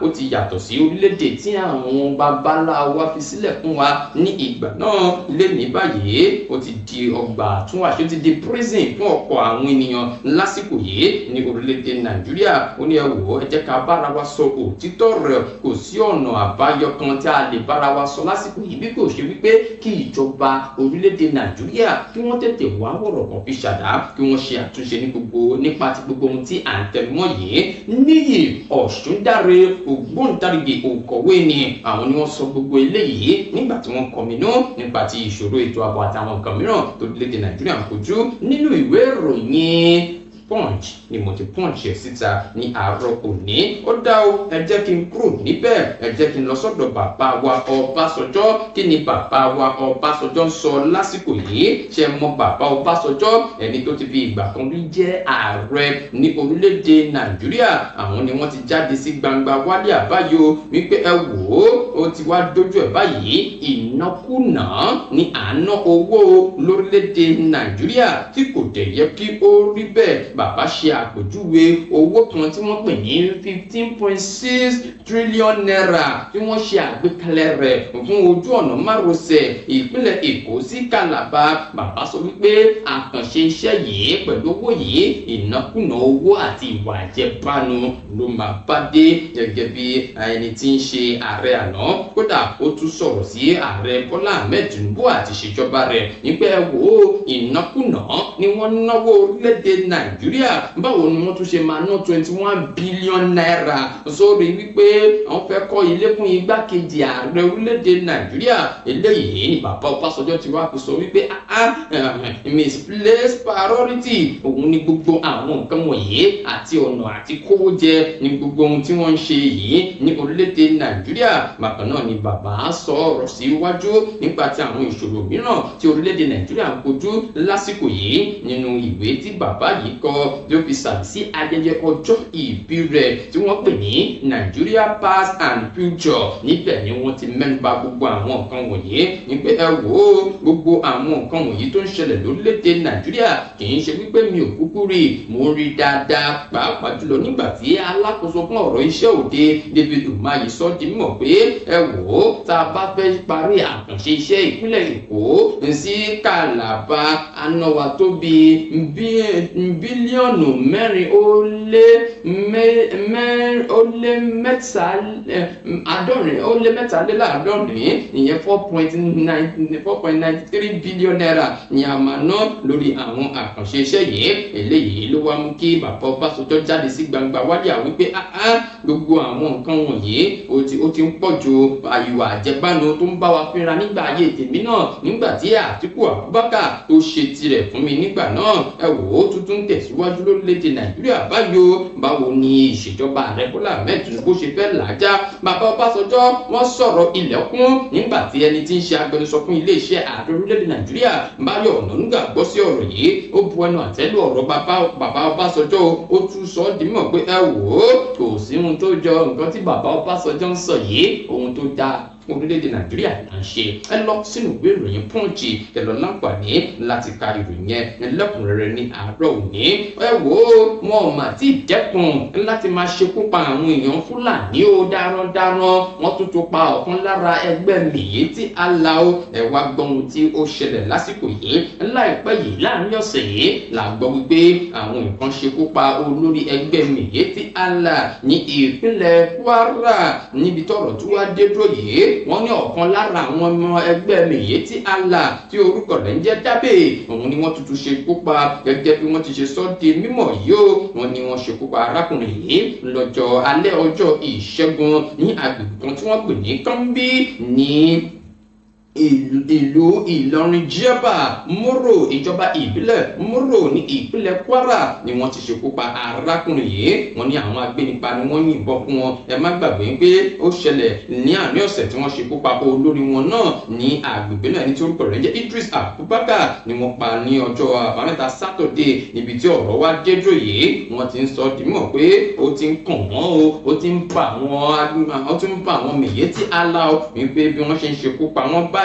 Ó ti yàtọ̀ sí orílẹ̀-èdè tí àwọn babaláwa fi sílẹ̀ fún wa ní ìgbà náà. Lé ní báyìí ó ti di ọgbà àtúnwàṣe, ó ti di prison fún ọ̀pọ̀ àwọn ènìyàn lásìkò yìí ní orílẹ̀-èdè Nàìjíríà. Ó ní ẹ wò ó, ẹ jẹ́ ká bára wa sọ òtítọ́ rẹ̀. Kò sí ọ̀nà àbáyọ kan tí a lè bára wa sọ lásìkò yìí bí kò ṣe wípé kí ìjọba orílẹ̀-èdè Nàìjíríà kí wọ́n tètè wá wọ̀rọ̀kọ̀ fi ṣàdá, kí wọ́n ṣe àtúnṣe nípa ti gbogbo ohun tí à ń tẹnumọ́ yìí. Níyì Ọ̀ṣúndáre ògbóǹtarìgì òǹkọ̀wé ni àwọn ni wọ́n sọ gbogbo eléyìí nígbà tí wọ́n kọminú nípa ti ìṣòro ètò ààbò àtàwọn nǹkan mìíràn tó orílẹ̀-èdè Nàìjíríà ń kojú. Nínú ìwé ìròyìn Punch ni mo ti punch ẹ̀ síta ní àárọ̀ òní. Ó dá o, ẹ jẹ́ kí n kúrò níbẹ̀, ẹ jẹ́ kí n lọ sọ́dọ̀ bàbá wa Ọbásanjọ́. Kí ni bàbá wa Ọbásanjọ́ ń sọ lásìkò yìí? Ṣé mọ bàbá Ọbásanjọ́, ẹni tó ti fi ìgbà kan rí jẹ́ ààrẹ ní orílẹ̀-èdè Nàìjíríà? Àwọn ni wọ́n ti jáde sí gbangba wálé àbáyọ wípé ẹ wò ó ti wá dójú ẹ̀ báyìí. Ìnákúnà ní àná owó lórílẹ̀-èdè Nàìjíríà tí kò dẹ̀ yẹ kí ó rí bẹ́ẹ̀. Bàbá ṣe àpèjúwe owó kan tí wọ́n pè ní 15.6 trillion naira tí wọ́n ṣe àgbékalẹ̀ rẹ̀ fún ojú ọ̀nà márosẹ̀ ìpínlẹ̀ Èkó sí Calabar. Bàbá sọ wípé àkànṣe iṣẹ́ yìí pẹ̀lú owó yìí, ìnákúnà owó àti ìwà àjẹbánu ló máa bá dé. Gẹ́gẹ́ bí ẹni tí ń ṣe ààrẹ àná, kódà ó tún sọ̀rọ̀ sí ààrẹ Bọ́lá Ahmed Tinubu àti ìṣèjọba rẹ̀ nípa ẹ wò ó, ìnákúnà ni wọ́n náwó orílẹ̀-èdè Nàìjíríà. Báwo ni wọ́n tún ṣe máa ná 21 billion naira sórí wípé wọ́n fẹ́ kọ́ ilé fún igbákejì ààrẹ orílẹ̀-èdè Nàìjíríà? Eléyìí ni bàbá Ọbásanjọ́ ti wá fi sọ wípé misplaced priority òun ni gbogbo àwọn nǹkan wọ̀nyí àti ọ̀nà àti kówó jẹ ní gbogbo ohun tí wọ́n ń ṣe yìí ní orílẹ̀-èdè Nàìjíríà. Nàìjíríà. Bákan náà ni bàbá sọ̀rọ̀ síwájú nípa ti àwọn ìṣòro mìíràn tí orílẹ̀-èdè Nàìjíríà ń kojú lásìkò yìí nínú ìwé tí bàbá yìí kọ bí ó fi sàmì sí ayẹyẹ ọjọ́ ìbí rẹ̀ tí wọ́n pè ní Nigeria Past and Future. Níbẹ̀ ni wọ́n ti mẹ́nuba gbogbo àwọn nǹkan wọ̀nyí ní pé ẹ wò ó gbogbo àwọn nǹkan wọ̀nyí tó ń ṣẹlẹ̀ lórílẹ̀-èdè Nàìjíríà kì í ṣe wípé mi ò kúkú rí mo rí dáadáa, pàápàá jùlọ nígbà tí alákòóso fún ọ̀rọ̀ iṣẹ́ òde David Umahi sọ di mímọ̀ pé ẹ wò ó tá a bá fẹ́ parí àkànṣe iṣẹ́ ìpínlẹ̀ Èkó sí Calabar anáwa tó bí bílíọ̀nù 4.93 ìyẹn 4.93 billion naira ni a máa ná lórí àwọn àkànṣe iṣẹ́ yìí. Eléyìí ló wá mú kí bàbá Ọbásanjọ́ jáde sí gbangba wálé àwọn wípé gbogbo àwọn nǹkan wọ̀nyí ó ti ń pọ̀ ju àyùwà àjẹbánu tó ń bá wa fínra nígbà ayé tèmi náà, nígbà tí Àtíkù Abubakar tó ṣe tirẹ̀ fún mi nígbà náà. Ẹ wò ó tuntun tẹ̀síwájú lórílẹ̀‐èdè Nàìjíríà báyò. Báwo ni ìṣèjọba ààrẹ Bọ́lá Ahmed Tinubu ṣe fẹ́ làájá? Bàbá Ọbásanjọ́ wọ́n sọ̀rọ̀ ilẹ̀kùn nígbà tí ẹni tí ń ṣe agbẹnusọ fún iléeṣẹ́ ààrẹ orílẹ̀‐èdè Nàìjíríà Báyọ̀ Ọ̀nànúgà gbọ́ sí ọ̀rọ̀ yìí. Ó bu ẹnu àtẹ́lù ọ̀rọ̀ bàbá Ọbásanjọ́. Ó tún sọ ọ́ di mímọ̀ pé ẹ wò ó kò sí ohun tó jọ nǹkan tí bàbá Ọbásanjọ́ ń sọ yìí, ohun tó dáa orílẹ̀-èdè Nàìjíríà là ń ṣe. Ẹ lọ sínú ìwé ìròyìn Punch ẹ lọ láǹfààní láti ka ìròyìn yẹn lẹ́kùnrẹ́rẹ́ ní àárọ̀ òní. Ẹ wò ó wọn ò mà tí ì dẹ́kun láti máa ṣekú pa àwọn èèyàn Fúlàní ó darandaran. Wọ́n tún tó pa ọ̀kan lára ẹgbẹ́ Miyetti Allah. Ẹ wá gbọ́ ohun tí ó ṣẹlẹ̀ lásìkò yìí. Láìpẹ́ yìí láàrin ọ̀sẹ̀ yìí là gbọ́ wípé àwọn nǹkan ṣekú pa olórí ẹgbẹ́ Miyetti Allah ní ìpínlẹ̀ Kwara. Níbi tọ́rọ̀ tí wàá dé dúró yìí wọ́n ní ọ̀kan lára àwọn ọmọ ẹgbẹ́ Miyetti Allah tí orúkọ rẹ̀ ń jẹ́ Dábè, òun ni wọ́n tuntun ṣekú pa gẹ́gẹ́ bí wọ́n ti ṣe sọ di mímọ̀ yìí ó. Wọ́n ní wọ́n ṣekú pa arákùnrin yìí lọ́jọ́ alẹ́ ọjọ́ Ìṣẹ́gun ní agbègbè kan tí wọ́n pè ní Kọ́mbí ní ìlú Ìlọrin Jẹ́bà Moro, ìjọba ìbílẹ̀ Moro ní ìpínlẹ̀ Kwara ni wọ́n ti ṣekú pa arákùnrin yìí. Wọ́n ní àwọn agbénipa ni wọ́n yìnbọn fún wọn. Ẹ má gbàgbé pé ó ṣẹlẹ̀ ní àárín ọ̀sẹ̀ tí wọ́n ṣekú pa olórí wọn náà ní agbègbè náà ní tí orúkọ rẹ̀ jẹ́ Idris Abubakar ni wọ́n pa ní ọjọ́ àbámẹ́ta Sátọ̀dé. Níbi tí ọ̀rọ̀ wá dé dúró yìí wọ́n ti ń sọ di mímọ̀ pé ó ti ń kàn wọ́n o, ó ti ń pa àwọn Miyetti Allah wípé bí wọ́n ṣe ń ṣekú pa wọ́n báyìí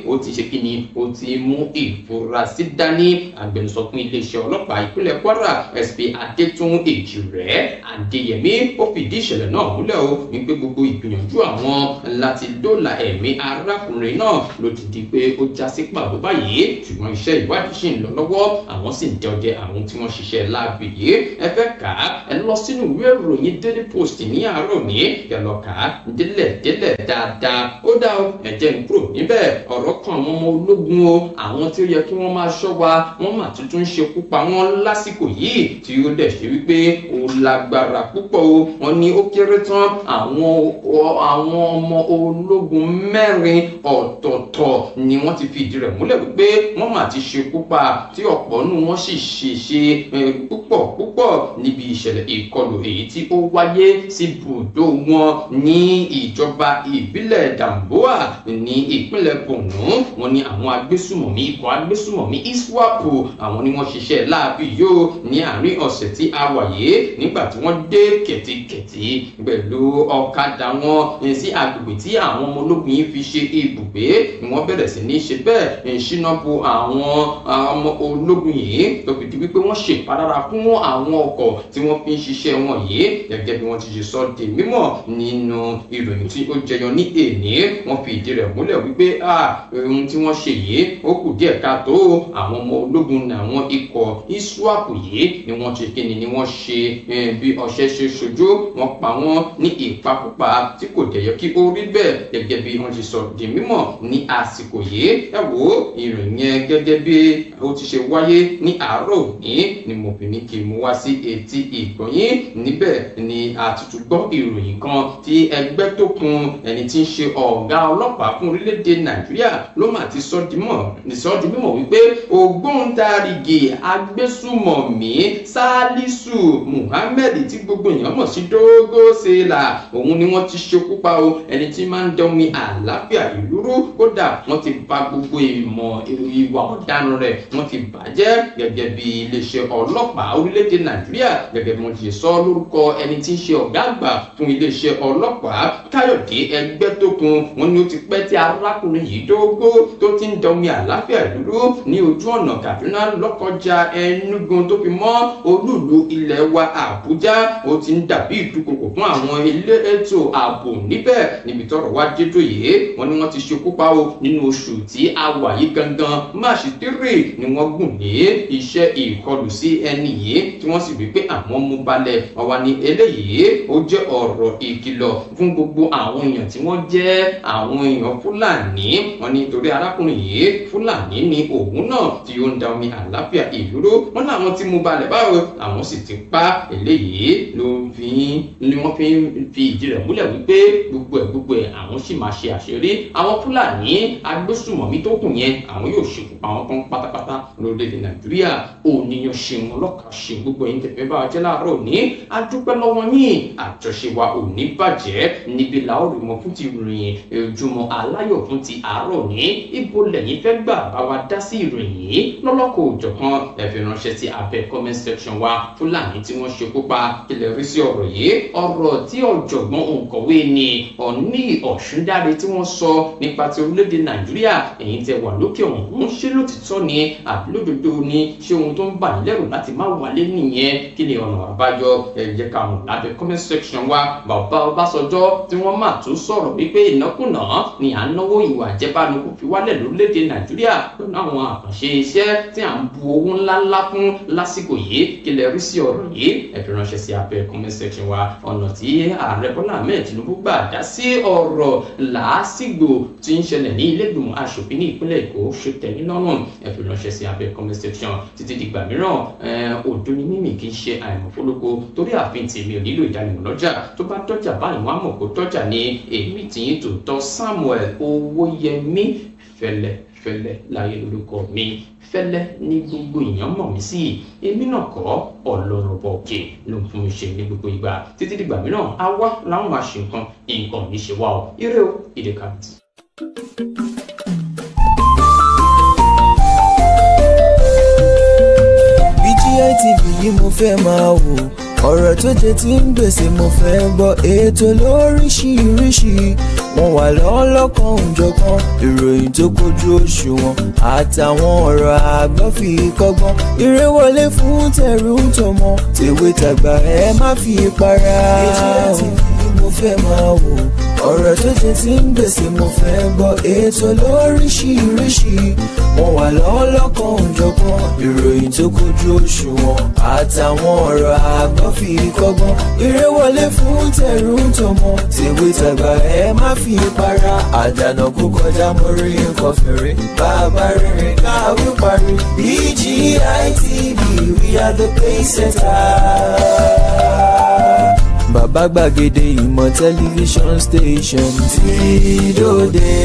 ó ti ṣe kíni, ó ti mú ìfurasí dání. Agbẹnusọ fún iléeṣẹ́ ọlọ́pàá ìpínlẹ̀ Kwara SP Adétún Èjìrẹ́ Adéyẹmí ó fìdí ìṣẹ̀lẹ̀ náà múlẹ̀ o wípé gbogbo ìgbìyànjú àwọn láti dóòlà ẹ̀mí arákùnrin náà ló ti di pé ó já sí pàbó báyìí, ṣùgbọ́n iṣẹ́ ìwádìí ṣì ń lọ lọ́wọ́. Àwọn sì ń dọdẹ àwọn tí wọ́n ṣiṣẹ́ láabi yìí. Ẹ fẹ́ kà á ẹ lọ sínú ìwé ìròyìn Daily Post ní àárọ̀ ní ẹ lọ kà á délẹ̀ dáadáa. Ó dá o ẹ jẹ́ n kúrò níbẹ̀. Ọ̀rọ̀ kan àwọn ọmọ ológun o, àwọn tí ó yẹ kí wọ́n máa ṣọ́ wa wọ́n mà tuntun ṣekú pa wọ́n lásìkò yìí tí ó dẹ̀ ṣe wípé ó lágbára púpọ̀ o. Wọ́n ní ó kéré tán àwọn ọmọ ológun 4 ọ̀tọ̀ọ̀tọ̀ ni wọ́n ti fi ìdí rẹ̀ múlẹ̀ wípé wọ́n mà ti ṣekú pa tí ọ̀pọ̀ nù wọ́n sì ṣèṣe púpọ̀ níbi ìṣẹ̀lẹ̀ ìkọlù èyí tí ó wáyé sí ibùdó wọn ní ìjọba ìbílẹ̀ Damboa ní ìpínlẹ̀ Borno. Wọ́n ní àwọn agbésùmọ̀mí ikọ̀ agbésùmọ̀mí ISWAP àwọn ni wọ́n ṣiṣẹ́ láabi yóò ní àárín ọ̀sẹ̀ tí a wà yìí nígbà tí wọ́n dé kẹ̀tíkẹ̀tí pẹ̀lú ọ̀kadà wọn sí agbègbè tí àwọn ọmọ ológun yìí fi ṣe ibùgbé. Wọ́n bẹ̀rẹ̀ sí ní ṣe bẹ́ẹ̀ ṣínà bo àwọn ọmọ ológun yìí tó fi di wípé wọ́n ṣe ìpalára fún àwọn ọkọ̀ tí wọ́n fi ń ṣiṣẹ́ wọn yìí gẹ́gẹ́ bí wọ́n ti ṣe sọ di mímọ̀ nínú ìròyìn tí ó jẹyọ ní èní. Wọ́n fi ìdí rẹ̀ múlẹ̀ wípé ohun tí wọ́n ṣe yìí ó kù díẹ̀ káàtó. Àwọn ọmọ ológun ní àwọn ikọ̀ ISWAP yìí ni wọ́n ṣe kíni ni wọ́n ṣe bí ọṣẹ́ ṣe ṣojú. Wọ́n pa wọ́n ní ìpakúpa tí kò dẹ̀ yẹ kí ó rí bẹ́ẹ̀ gẹ́gẹ́ bí wọ́n ti sọ di mímọ̀ ní àsìkò yìí. Ẹ wo ìròyìn yẹn gẹ́gẹ́ bí ó ti ṣe wáyé ní àárọ̀ òní ni mo fi ní kí n mú wá sí etí ìgbọ̀nyín. Níbẹ̀ ni àtútù gbọ́ ìròyìn kan tí ẹgbẹ́ tó kún ẹni tí ń ṣe ọ̀gá ọlọ́pàá fún orílẹ̀-èdè Nàìjíríà ló mà ti sọ di mímọ̀ wípé ògbóǹtarìgì agbésùmọ̀mí Salisu Muhammed tí gbogbo èèyàn mọ̀ sí Dogo Sela òun ni wọ́n ti ṣekú pa o. Ẹni tí máa ń dán omi àlàáfíà ìlú rú. Kódà wọ́n ti bà gbogbo ìwà ọ̀daràn rẹ̀ wọ́n ti bàjẹ́ gẹ́gẹ́ bí iléeṣẹ́ ọlọ́pàá orílẹ̀-èdè Nàìjíríà gẹ́gẹ́ bí wọ́n ti sọ lórúkọ ẹni tí ń ṣe ọ̀gá àgbà fún iléeṣẹ́ ọlọ́pàá Káyọ̀dé Ẹgbẹ́tókun. wọ́n ní ó ti pẹ́ tí arákùnrin yìí dógó tó ti ń dán omi àlàáfíà ìlú rú ní ojú ọ̀nà Kaduna Lọ́kọ́jà Enugu tó fi mọ́ olúùlú ilẹ̀ wa Àbújá. ó ti ń dàbí ìdúkokò fún àwọn elétò ààbò níbẹ̀ níbi tọ́rọ̀ wá dé tó yìí. wọ́n ní wọ́n ti ṣekú pa o nínú oṣù tí a wà yìí gangan Máàṣì 3 ni wọ́n gùn lé iṣẹ́ ìkọlù sí ẹni yìí tí wọ́n sì wí pé àwọn mú balẹ̀. wọ́n wá ní eléyìí ó jẹ́ ọ̀rọ̀ ìkìlọ̀ fún gbogbo àwọn èèyàn tí wọ́n jẹ́ àwọn èèyàn Fúlàní. wọ́n ní torí arákùnrin yìí Fúlàní ni òun náà tí ó ń da omi àlàáfíà ìlú rú. wọ́n láwọn ti mú balẹ̀ báwo àwọn sì ti pa eléyìí ni wọ́n fi ìdí rẹ̀ múlẹ̀ wípé gbogbo ẹ̀ àwọn sì máa ṣe àṣírí àwọn Fúlàní agbésùmọ̀mí tó kù yẹn àwọn yóò ṣekú pa wọn tán pátápátá lórílẹ̀-èdè Nàìjíríà. òníyàn ṣeun ọlọ́kà ṣeun gbogbo ẹ̀yin tẹ̀fẹ́ bá wa jẹ́ láàárọ̀ ní adúpẹ́ lọ́wọ́ yín. àjọṣe wa ò ní bàjẹ́ níbi làórì mọ́ fún ti ìròyìn Ojúmọ́ Aláyọ̀ fún ti àárọ̀ ní ibo lẹ́yìn fẹ́ gbà bá wa dá sí ìròyìn yìí lọ́lọ́kọ̀ òjọ̀kan ẹ fi ránṣẹ́ sí abẹ́ comment section wa. Fúlàní tí wọ́n ṣekú pa kílẹ̀ rí sí ọ̀rọ̀ yìí. ọ̀rọ̀ tí ọ̀jọ̀gbọ́n òǹkọ̀wé ni Ọ̀ní Ọ̀ṣúndáre tí wọ́n sọ nípa ti orílẹ̀-èdè Nàìjíríà ẹ̀yin tẹ́ wà lókè ọ̀hún ṣé lótìtọ́ ni àbí lódodo ni ṣé ohun tó ń bà yín lẹ́rù láti má wálé nìyẹn kí ni ọ̀nà àbáyọ ẹ jẹ́ ká mọ̀ lábẹ́ comment section wa. Bàbá Ọbásanjọ́ tí wọ́n máa tún sọ̀rọ̀ wípé ìnákùná ni à ń náwó ìwà àjẹbánu kò fi wálẹ̀ lórílẹ̀-èdè Nàìjíríà lọ́nà àwọn àkànṣe iṣẹ́ tí à ń bu owó ńláńlá fún lásìkò yìí kí lẹ rí sí ọ̀rọ̀ yìí ẹ fi ránṣẹ́ sí abẹ́ comment section wa. ọ̀nà tí ààrẹ Bọ́lá Ahmed Tinubu gbà dá sí ọ̀rọ̀ làásìgbò tí ń ṣẹlẹ̀ ní ilé ìgbìmọ̀ aṣòfin ní ìpínlẹ̀ Èkó ṣe tẹ̀mí lọ́rùn ẹ fi ránṣẹ́ sí abẹ́ comment section. títí dìgbà mìíràn òdo ni mímì kì í ṣe àìmọ̀fólókó torí ààfin tèmi ò nílò ìdánimọ̀ lọ́jà tó bá dọ́jà báyìí wọ́n á mọ̀ kó dọ́jà ní èmi tìyín tòótọ́ Samuel Owóyẹmí fẹ́lẹ́ láyé lórúkọ mi. Fẹ́lẹ́ ní gbogbo èèyàn mọ̀ mí sí èmi náà kọ́ Ọlọ́run bọ̀ òkè ló ń fún mi ṣe ní gbogbo ìgbà. títí dìgbà mìíràn á wá láwọn máa ṣe nǹkan ní ṣe wá o. ire o ìdè kàbìtì. BGI TV yìí mo fẹ́ máa wò ọ̀rọ̀ tó jẹ tí ń gbèsè mo fẹ́ gbọ́ ètò lóríṣiríṣi wọ́n wà lọ́lọ́kan òjọ̀kan ìròyìn tó kojú òṣùwọ̀n àtàwọn ọ̀rọ̀ àgbọ́ fi kọ́gbọ́n eré wọlé fún tẹ̀rù tọmọ tèwe tàgbà ẹ má fi para. BGI TV yìí mo fẹ́ máa wò ọ̀rọ̀ tó jẹ tí ń gbèsè mo fẹ́ gbọ́ ètò lóríṣiríṣi wọ́n wà lọ́lọ́kan òjọ̀kan ìròyìn tó kojú òṣùwọ̀n àtàwọn ọ̀rọ̀ àgbọ́ fi kọ́gbọ́n eré wọlé fún tẹ̀rù tọmọ tèwe tàgbà ẹ má fi para. àdànà kó kọjá mórí nǹkan fèrè bàbá rere káwé parí. BGI TV we are the pace setters. Bàbá Gbàgede ìmọ̀ tẹlifíṣọ̀n station tí dòde.